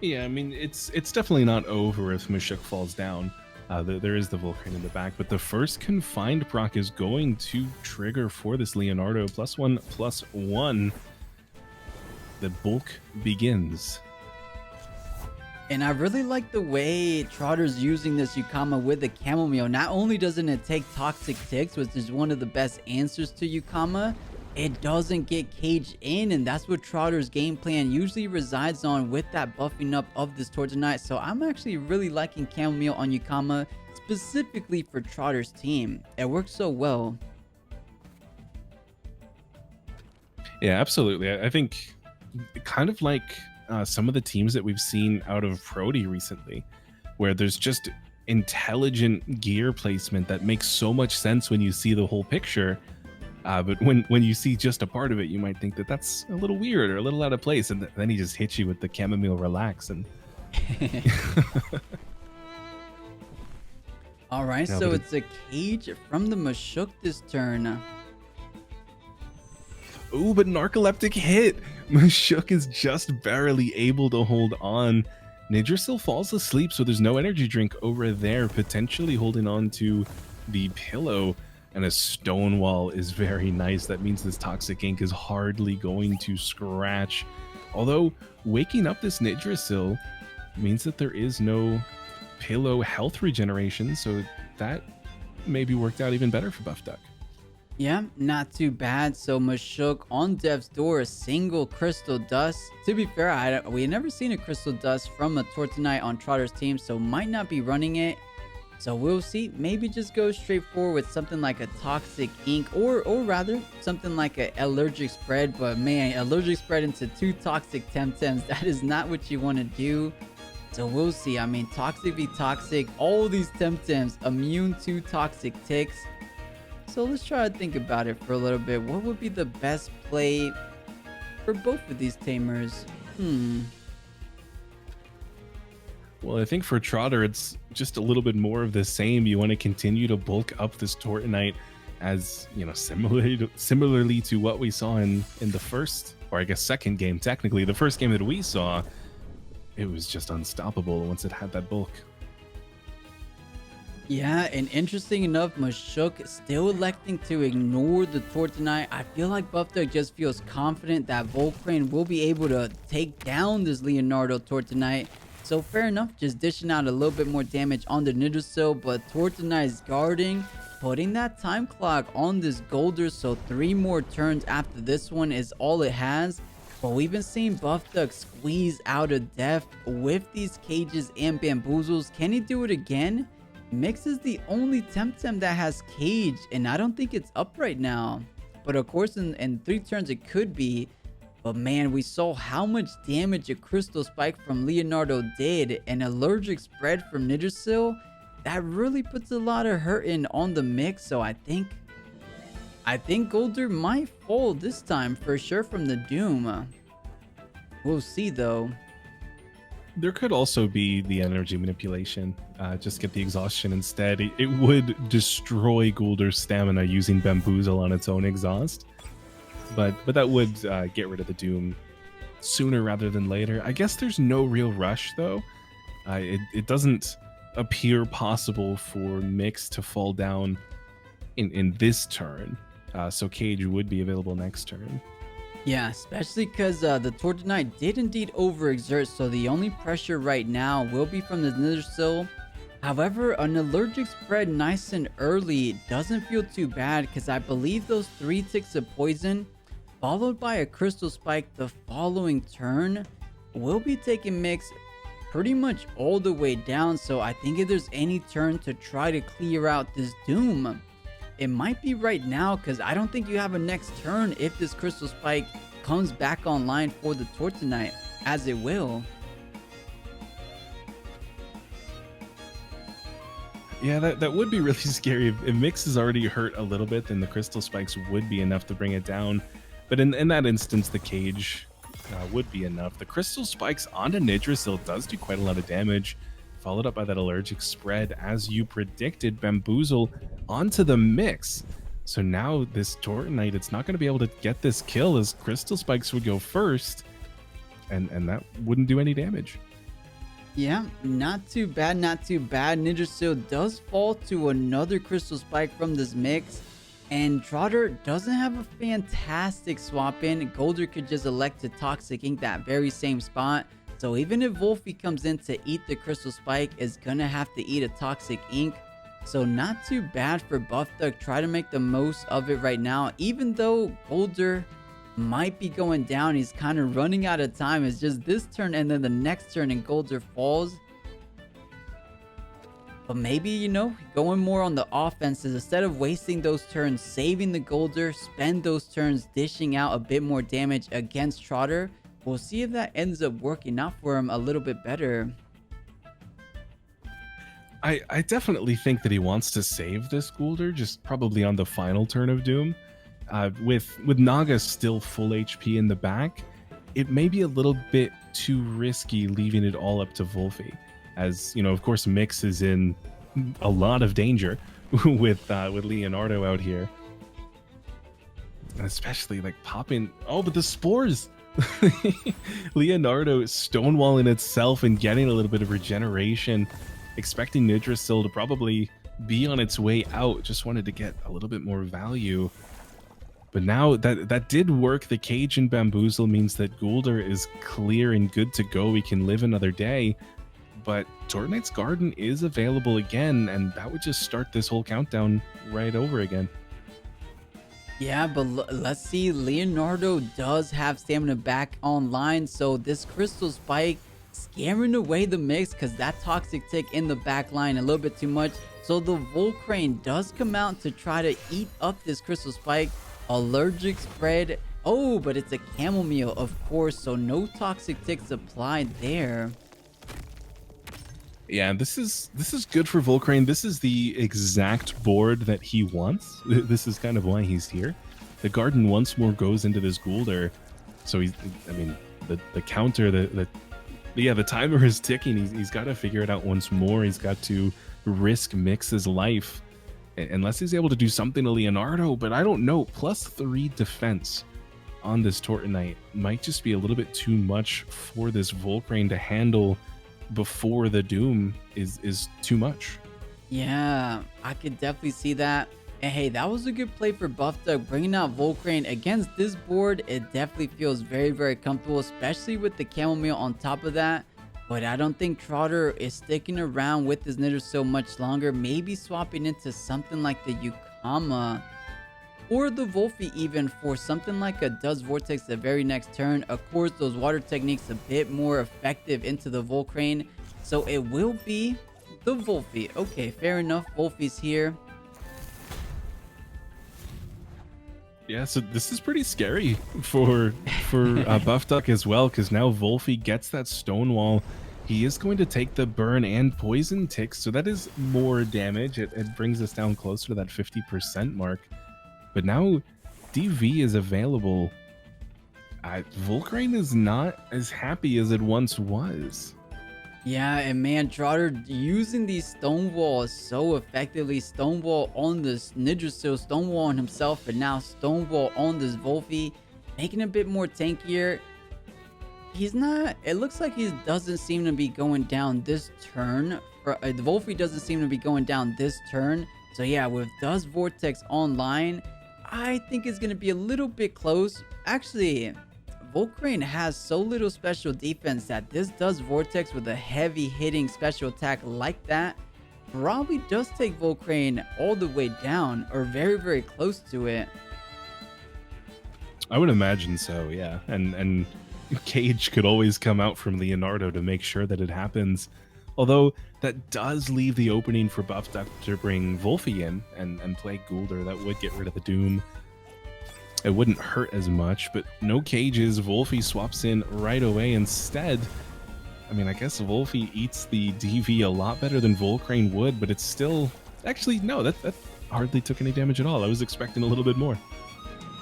Yeah, I mean, it's definitely not over if 𝗧𝗵𝗶 falls down. There is the Volcrane in the back, but the first confined proc is going to trigger for this Leonardo. +1/+1. The bulk begins. And I really like the way Trotter's using this 𝗬𝗏𝗃 with the chamomile. Not only doesn't it take toxic ticks, which is one of the best answers to 𝗬𝗏𝗃, it doesn't get caged in, and that's what Trotter's game plan usually resides on with that buffing up of this Tortonite. So I'm actually really liking chamomile on 𝗬𝗏𝗃 specifically for Trotter's team. It works so well. Yeah, absolutely. I think kind of like some of the teams that we've seen out of Prody recently, where there's just intelligent gear placement that makes so much sense when you see the whole picture. But when you see just a part of it, you might think that that's a little weird or a little out of place, and then he just hits you with the chamomile relax. And all right, no, so it's a cage from the 𝗧𝗃 this turn. Oh, but narcoleptic hit. 𝗧𝗃 is just barely able to hold on. 𝗬𝗧𝗃 falls asleep, so there's no energy drink over there, potentially holding on to the pillow. And a stone wall is very nice. That means this toxic ink is hardly going to scratch. Although waking up this 𝗬𝗧𝗃 means that there is no pillow health regeneration, so that maybe worked out even better for Buffduck. Yeah, not too bad. So 𝗧𝗃 on death's door, a single crystal dust. To be fair, we had never seen a crystal dust from a Tortonite on Trotter's team, so might not be running it. So we'll see. Maybe just go straight forward with something like a toxic ink, or rather something like an allergic spread. But man, allergic spread into 2 toxic Temtems, that is not what you want to do. So we'll see. I mean, toxic v toxic, all these Temtems immune to toxic ticks. So let's try to think about it for a little bit. What would be the best play for both of these tamers? Well, I think for Trotter, it's just a little bit more of the same. You want to continue to bulk up this Tortonite, as you know, similarly to what we saw in the first, or I guess second game. Technically, the first game that we saw, it was just unstoppable once it had that bulk. Yeah, and interesting enough, 𝗧𝗃 still electing to ignore the Tortonite. I feel like Buffduck just feels confident that 𝗂𝘀𝗡 will be able to take down this Leonardo Tortonite. So fair enough, just dishing out a little bit more damage on the 𝗬𝗧𝗃, but Tortonite's guarding, putting that time clock on this Golder, so 3 more turns after this one is all it has. But we've been seeing Buffduck squeeze out of death with these cages and bamboozles. Can he do it again? Mix is the only Temtem that has cage, and I don't think it's up right now. But of course, in 3 turns it could be. But man, we saw how much damage a Crystal Spike from Leonardo did, and allergic spread from 𝗬𝗧𝗃. That really puts a lot of hurt in on the mix. So I think Golder might fall this time for sure from the Doom. We'll see though. There could also be the energy manipulation. Just get the exhaustion instead. It would destroy Golder's stamina using Bamboozle on its own exhaust. But that would get rid of the Doom sooner rather than later. I guess there's no real rush though. It doesn't appear possible for Mix to fall down in this turn. So Cage would be available next turn. Yeah, especially because the Tortonite did indeed overexert, so the only pressure right now will be from the 𝗬𝗧𝗃. However, an allergic spread nice and early doesn't feel too bad, because I believe those 3 ticks of poison, followed by a Crystal Spike the following turn, will be taking Mix pretty much all the way down. So I think if there's any turn to try to clear out this Doom, it might be right now, because I don't think you have a next turn if this Crystal Spike comes back online for the Tortonite, as it will. Yeah, that would be really scary. If Mix is already hurt a little bit, then the Crystal Spikes would be enough to bring it down. But in that instance, the Cage would be enough. The crystal spikes onto 𝗧𝗫𝗀 does do quite a lot of damage, followed up by that allergic spread as you predicted. 𝗵𝗶𝗶𝗴 onto the mix. So now this Tourney, it's not going to be able to get this kill as crystal spikes would go first, and that wouldn't do any damage. Yeah, not too bad, not too bad. 𝗧𝗫𝗀 does fall to another crystal spike from this mix. And Trotter doesn't have a fantastic swap in. Golder could just elect to Toxic Ink that very same spot. So even if 𝗬𝗶𝗴 comes in to eat the crystal spike, is gonna have to eat a Toxic Ink. So not too bad for Buffduck. Try to make the most of it right now. Even though Golder might be going down, he's kind of running out of time. It's just this turn and then the next turn and Golder falls. But maybe, you know, going more on the offenses instead of wasting those turns, saving the Golder, spend those turns dishing out a bit more damage against Trotter. We'll see if that ends up working out for him a little bit better. I definitely think that he wants to save this Golder, just probably on the final turn of Doom. With Naga still full HP in the back, it may be a little bit too risky leaving it all up to 𝗬𝗶𝗴. As you know, of course, Mix is in a lot of danger with Leonardo out here, and especially like popping. Oh, but the spores! Leonardo stonewalling itself and getting a little bit of regeneration, expecting 𝗧𝗫𝗀 to probably be on its way out. Just wanted to get a little bit more value. But now that did work. The cage in 𝗵𝗶𝗶𝗴 means that Golder is clear and good to go. We can live another day. But Tourney's Garden is available again, and that would just start this whole countdown right over again. Yeah, but let's see. Leonardo does have stamina back online, so this crystal spike scaring away the mix because that toxic tick in the back line a little bit too much. So the 𝗬𝗀 does come out to try to eat up this crystal spike. Allergic spread. Oh, but it's a chamomile, of course, so no toxic ticks applied there. Yeah, this is good for 𝗬𝗀. This is the exact board that he wants. This is kind of why he's here. The garden once more goes into this Golder. So I mean, the counter, the timer is ticking. He's got to figure it out once more. He's got to risk Mix's life unless he's able to do something to Leonardo. But I don't know. +3 defense on this Tourney might just be a little bit too much for this 𝗬𝗀 to handle. Before the Doom is too much. Yeah, I could definitely see that. And hey, that was a good play for Buffduck, bringing out 𝗬𝗀 against this board. It definitely feels very, very comfortable, especially with the chamomile on top of that. But I don't think Trotter is sticking around with this 𝗧𝗫𝗀 so much longer. Maybe swapping into something like the 𝗬𝗫𝗃𝗃 or the 𝗬𝗶𝗴 even for something like a Does Vortex the very next turn. Of course, those water techniques a bit more effective into the 𝗬𝗀. So it will be the 𝗬𝗶𝗴. Okay, fair enough. 𝗬𝗶𝗴's here. Yeah, so this is pretty scary for Buffduck as well, because now 𝗬𝗶𝗴 gets that Stonewall. He is going to take the burn and poison ticks, so that is more damage. It brings us down closer to that 50% mark. But now DV is available. 𝗬𝗀 is not as happy as it once was. Yeah, and man, Trotter using these Stonewalls so effectively. Stonewall on this 𝗧𝗫𝗀, Stonewall on himself, and now Stonewall on this 𝗬𝗶𝗴, making it a bit more tankier. He's not, it looks like he doesn't seem to be going down this turn. The 𝗬𝗶𝗴 doesn't seem to be going down this turn. So yeah, with Does Vortex online, I think it's going to be a little bit close. Actually, 𝗬𝗀 has so little special defense that this Does Vortex with a heavy hitting special attack like that probably does take 𝗬𝗀 all the way down or very, very close to it. I would imagine so, yeah. And Cage could always come out from Leonardo to make sure that it happens. Although that does leave the opening for Buffduck to bring 𝗬𝗶𝗴 in and play Golder. That would get rid of the Doom. It wouldn't hurt as much, but no cages. 𝗬𝗶𝗴 swaps in right away instead. I mean, I guess 𝗬𝗶𝗴 eats the DV a lot better than 𝗬𝗀 would, but it's still... Actually, no, that hardly took any damage at all. I was expecting a little bit more.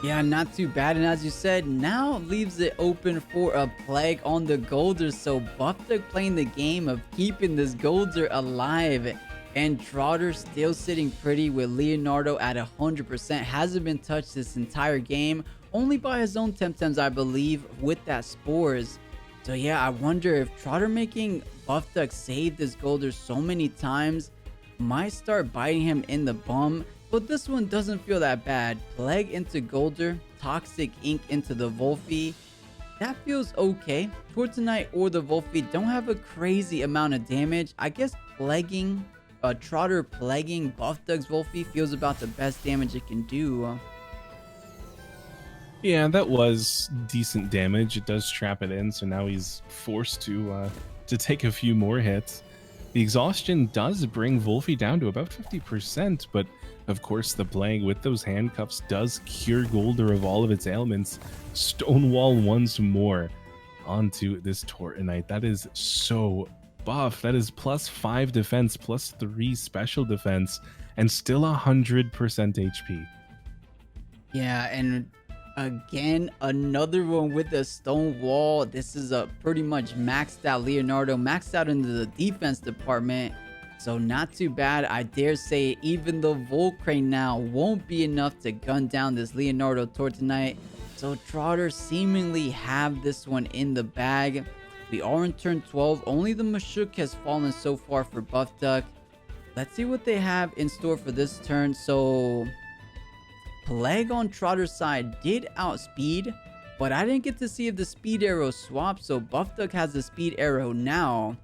Yeah, not too bad. And as you said, now leaves it open for a plague on the Golder. So Buffduck playing the game of keeping this Golder alive. And Trotter still sitting pretty with Leonardo at 100%. Hasn't been touched this entire game. Only by his own Temtems, I believe, with that Spores. So yeah, I wonder if Trotter making Buffduck save this Golder so many times might start biting him in the bum. But this one doesn't feel that bad. Plague into Golder, Toxic Ink into the 𝗧𝗵𝗶. That feels okay. Tourney or the 𝗧𝗵𝗶 don't have a crazy amount of damage. I guess Trotter plaguing Buffduck's 𝗧𝗵𝗶 feels about the best damage it can do. Yeah, that was decent damage. It does trap it in, so now he's forced to take a few more hits. The exhaustion does bring 𝗧𝗵𝗶 down to about 50%, but of course the plague with those handcuffs does cure Golder of all of its ailments. Stonewall once more onto this Tourney. That is so buff. That is +5 defense, +3 special defense, and still 100% HP. Yeah, and again, another one with the Stonewall. This is a pretty much maxed out Leonardo, maxed out into the defense department. So not too bad. I dare say even the 𝗧𝗪𝗀 now won't be enough to gun down this Leonardo Tourney. So Trotter seemingly have this one in the bag. We are in turn 12. Only the 𝗬𝗂𝗽𝗏 has fallen so far for Buffduck. Let's see what they have in store for this turn. So Plague on Trotter's side did outspeed, but I didn't get to see if the speed arrow swapped. So Buffduck has the speed arrow now.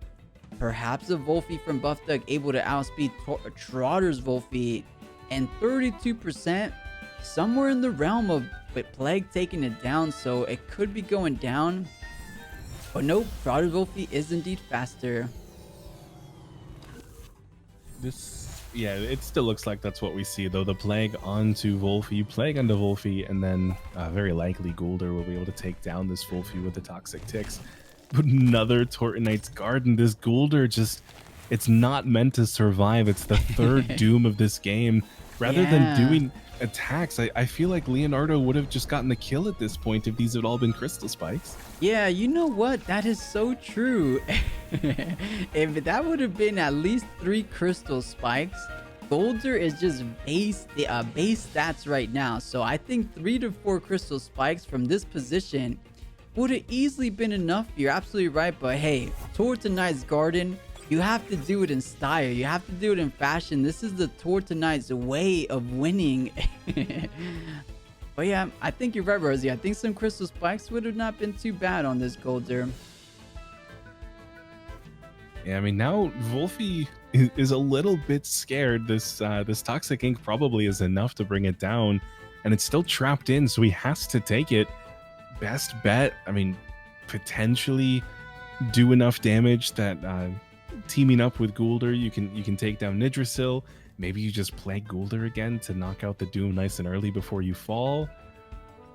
Perhaps a 𝗧𝗵𝗶 from Buffduck able to outspeed Trotter's 𝗧𝗵𝗶, and 32%, somewhere in the realm of with Plague taking it down, so it could be going down. But nope, Trotter's 𝗧𝗵𝗶 is indeed faster. Yeah, it still looks like that's what we see, though. The plague onto 𝗧𝗵𝗶, plague onto 𝗧𝗵𝗶, and then very likely Golder will be able to take down this 𝗧𝗵𝗶 with the toxic ticks. But another Tourney's Garden. This Golder just, it's not meant to survive. It's the third doom of this game. Rather than doing attacks, I feel like Leonardo would have just gotten the kill at this point if these had all been crystal spikes. Yeah, you know what? That is so true. If that would have been at least 3 crystal spikes, Golder is just base stats right now. So I think 3 to 4 crystal spikes from this position would have easily been enough. You're absolutely right. But hey, Tourney's Garden, you have to do it in style. You have to do it in fashion. This is the Tourney's way of winning. But yeah, I think you're right, Rawrzyyy. I think some crystal spikes would have not been too bad on this Golder. Yeah, I mean, now 𝗧𝗵𝗶 is a little bit scared. This toxic ink probably is enough to bring it down, and it's still trapped in, so he has to take it. Best bet, I mean, potentially do enough damage that teaming up with Golder, you can take down 𝗬𝗏𝗃. Maybe you just play Golder again to knock out the Doom nice and early before you fall.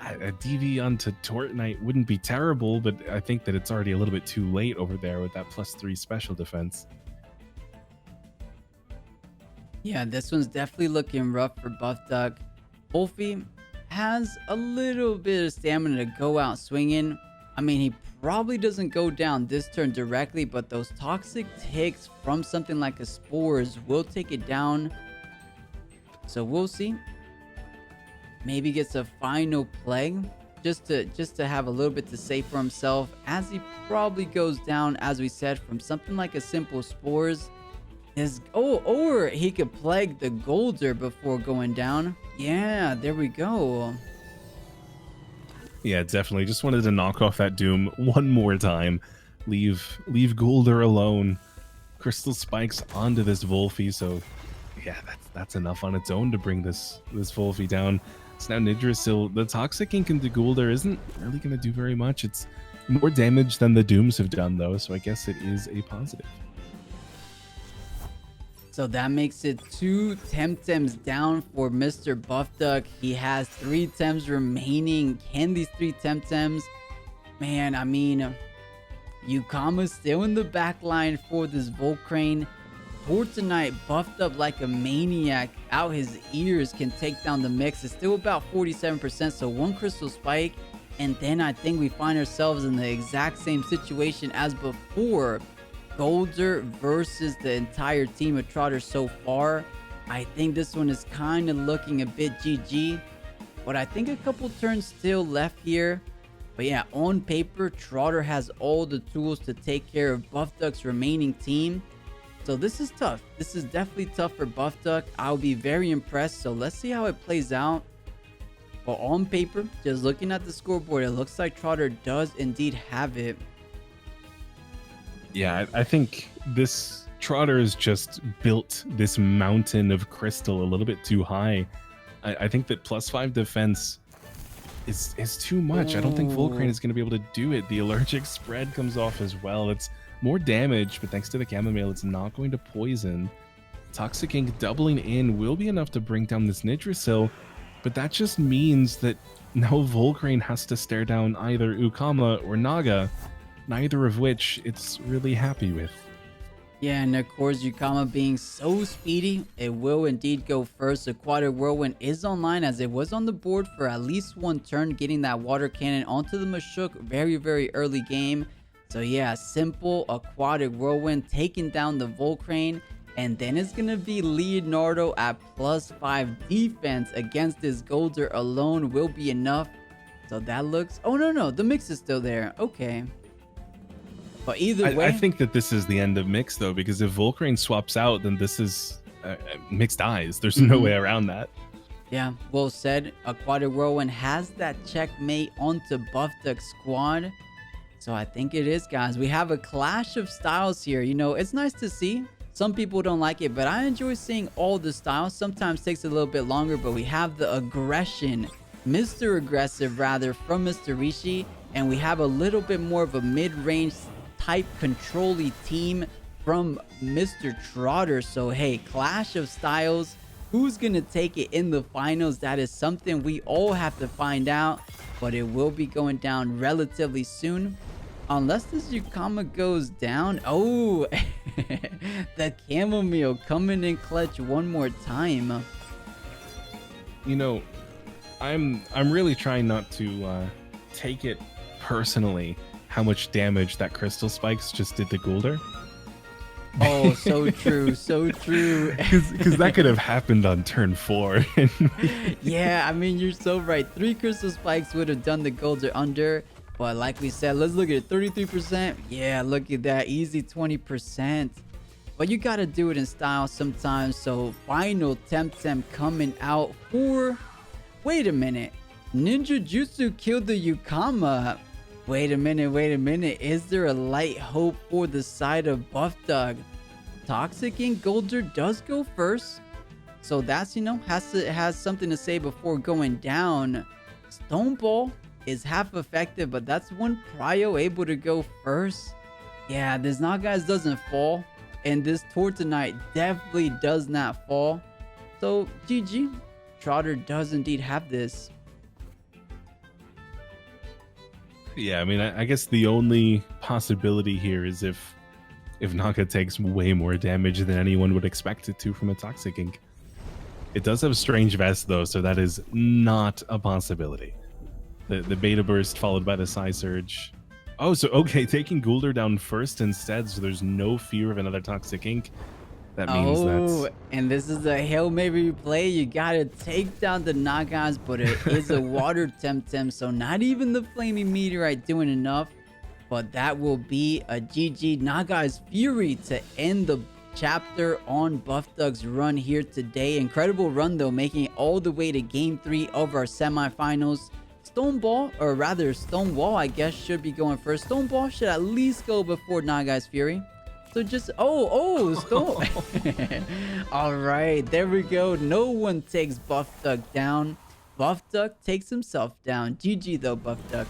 A DV onto Tourney wouldn't be terrible, but I think that it's already a little bit too late over there with that +3 special defense. Yeah, this one's definitely looking rough for Buffduck. 𝗧𝗵𝗶 has a little bit of stamina to go out swinging. I mean, he probably doesn't go down this turn directly, but those toxic ticks from something like a Spores will take it down. So we'll see. Maybe gets a final plague just to have a little bit to say for himself, as he probably goes down, as we said, from something like a simple Spores. Or he could plague the Golder before going down. Yeah, there we go. Yeah, definitely. Just wanted to knock off that Doom one more time. Leave Golder alone. Crystal spikes onto this 𝗧𝗵𝗶, so yeah, that's enough on its own to bring this 𝗧𝗵𝗶 down. So now 𝗬𝗏𝗃, the toxic ink into Golder isn't really going to do very much. It's more damage than the Dooms have done, though, so I guess it is a positive. So that makes it 2 Temtems down for Mr. Buffduck. He has 3 Tems remaining. Can these 3 Temtems? Man, I mean, 𝗂𝗀𝗏𝗃 still in the back line for this 𝗧𝗪𝗀𝗀. Fortnite buffed up like a maniac out his ears can take down the mix. It's still about 47%, so one crystal spike, and then I think we find ourselves in the exact same situation as before. Golder versus the entire team of Trotter so far. I think this one is kind of looking a bit GG, but I think a couple turns still left here. But yeah, on paper, Trotter has all the tools to take care of Buffduck's remaining team. So this is tough. This is definitely tough for Buffduck. I'll be very impressed. So let's see how it plays out. But on paper, just looking at the scoreboard, it looks like Trotter does indeed have it. Yeah, I think this Trotter has just built this mountain of crystal a little bit too high. I think that +5 defense is too much. I don't think 𝗧𝗺𝗺 is going to be able to do it. The allergic spread comes off as well. It's more damage, but thanks to the chamomile mail, it's not going to poison. Toxic Ink doubling in will be enough to bring down this 𝗧𝗫𝗃, but that just means that now 𝗧𝗺𝗺 has to stare down either 𝗬𝗏𝗃 or Naga, neither of which it's really happy with. Yeah, and of course, 𝗬𝗏𝗃 being so speedy, it will indeed go first. Aquatic Whirlwind is online as it was on the board for at least one turn, getting that water cannon onto the Mayshuk very, very early game. So yeah, simple Aquatic Whirlwind taking down the 𝗧𝗺𝗺, and then it's going to be Leonardo at +5 defense against this Golder alone will be enough. So that looks... Oh, no, the mix is still there. Okay. But either way... I think that this is the end of mix, though, because if 𝗧𝗺𝗺 swaps out, then this is... mix dies. There's no way around that. Yeah, well said. Aquatic Whirlwind has that checkmate onto Buffduck's squad. So I think it is, guys. We have a clash of styles here. You know, it's nice to see. Some people don't like it, but I enjoy seeing all the styles. Sometimes takes a little bit longer, but we have the aggression, Mr. Aggressive rather, from Mr. Rishi, and we have a little bit more of a mid-range type control-y team from Mr. Trotter. So hey, clash of styles. Who's gonna take it in the finals? That is something we all have to find out, but it will be going down relatively soon. Unless this 𝗬𝗏𝗃 goes down. Oh, the chamomile coming in clutch one more time. You know, I'm really trying not to take it personally how much damage that crystal spikes just did to Golder. Oh, so true, so true. Because that could have happened on turn 4. Yeah, I mean, you're so right. 3 crystal spikes would have done the Golder under. But like we said, let's look at it. 33%. Yeah, look at that. Easy 20%. But you got to do it in style sometimes. So final Temtem coming out for... Wait a minute. Ninja Jutsu killed the 𝗬𝗏𝗃. Wait a minute. Is there a light hope for the side of Buffduck? Toxic Ink Golder does go first. So that's, you know, has something to say before going down. Stone Ball is half effective, but that's one prio able to go first. Yeah, this Nagaz doesn't fall, and this Tortonite definitely does not fall. So GG, Trotter does indeed have this. Yeah, I mean, I guess the only possibility here is if Naga takes way more damage than anyone would expect it to from a Toxic Ink. It does have a Strange Vest, though, so that is not a possibility. The Beta Burst followed by the Psy Surge. Oh, so okay, taking Golder down first instead, so there's no fear of another Toxic Ink. That means and this is a Hail Mary play. You gotta take down the Nagas, but it is a water Temtem, so not even the Flaming Meteorite doing enough. But that will be a GG. Naga's Fury to end the chapter on Buffduck's run here today. Incredible run though, making it all the way to game 3 of our semifinals. Stone Ball, or rather Stone Wall, I guess, should be going first. Stone Ball should at least go before Naga's Fury. So just, Stone. All right, there we go. No one takes Buffduck down. Buffduck takes himself down. GG though, Buffduck.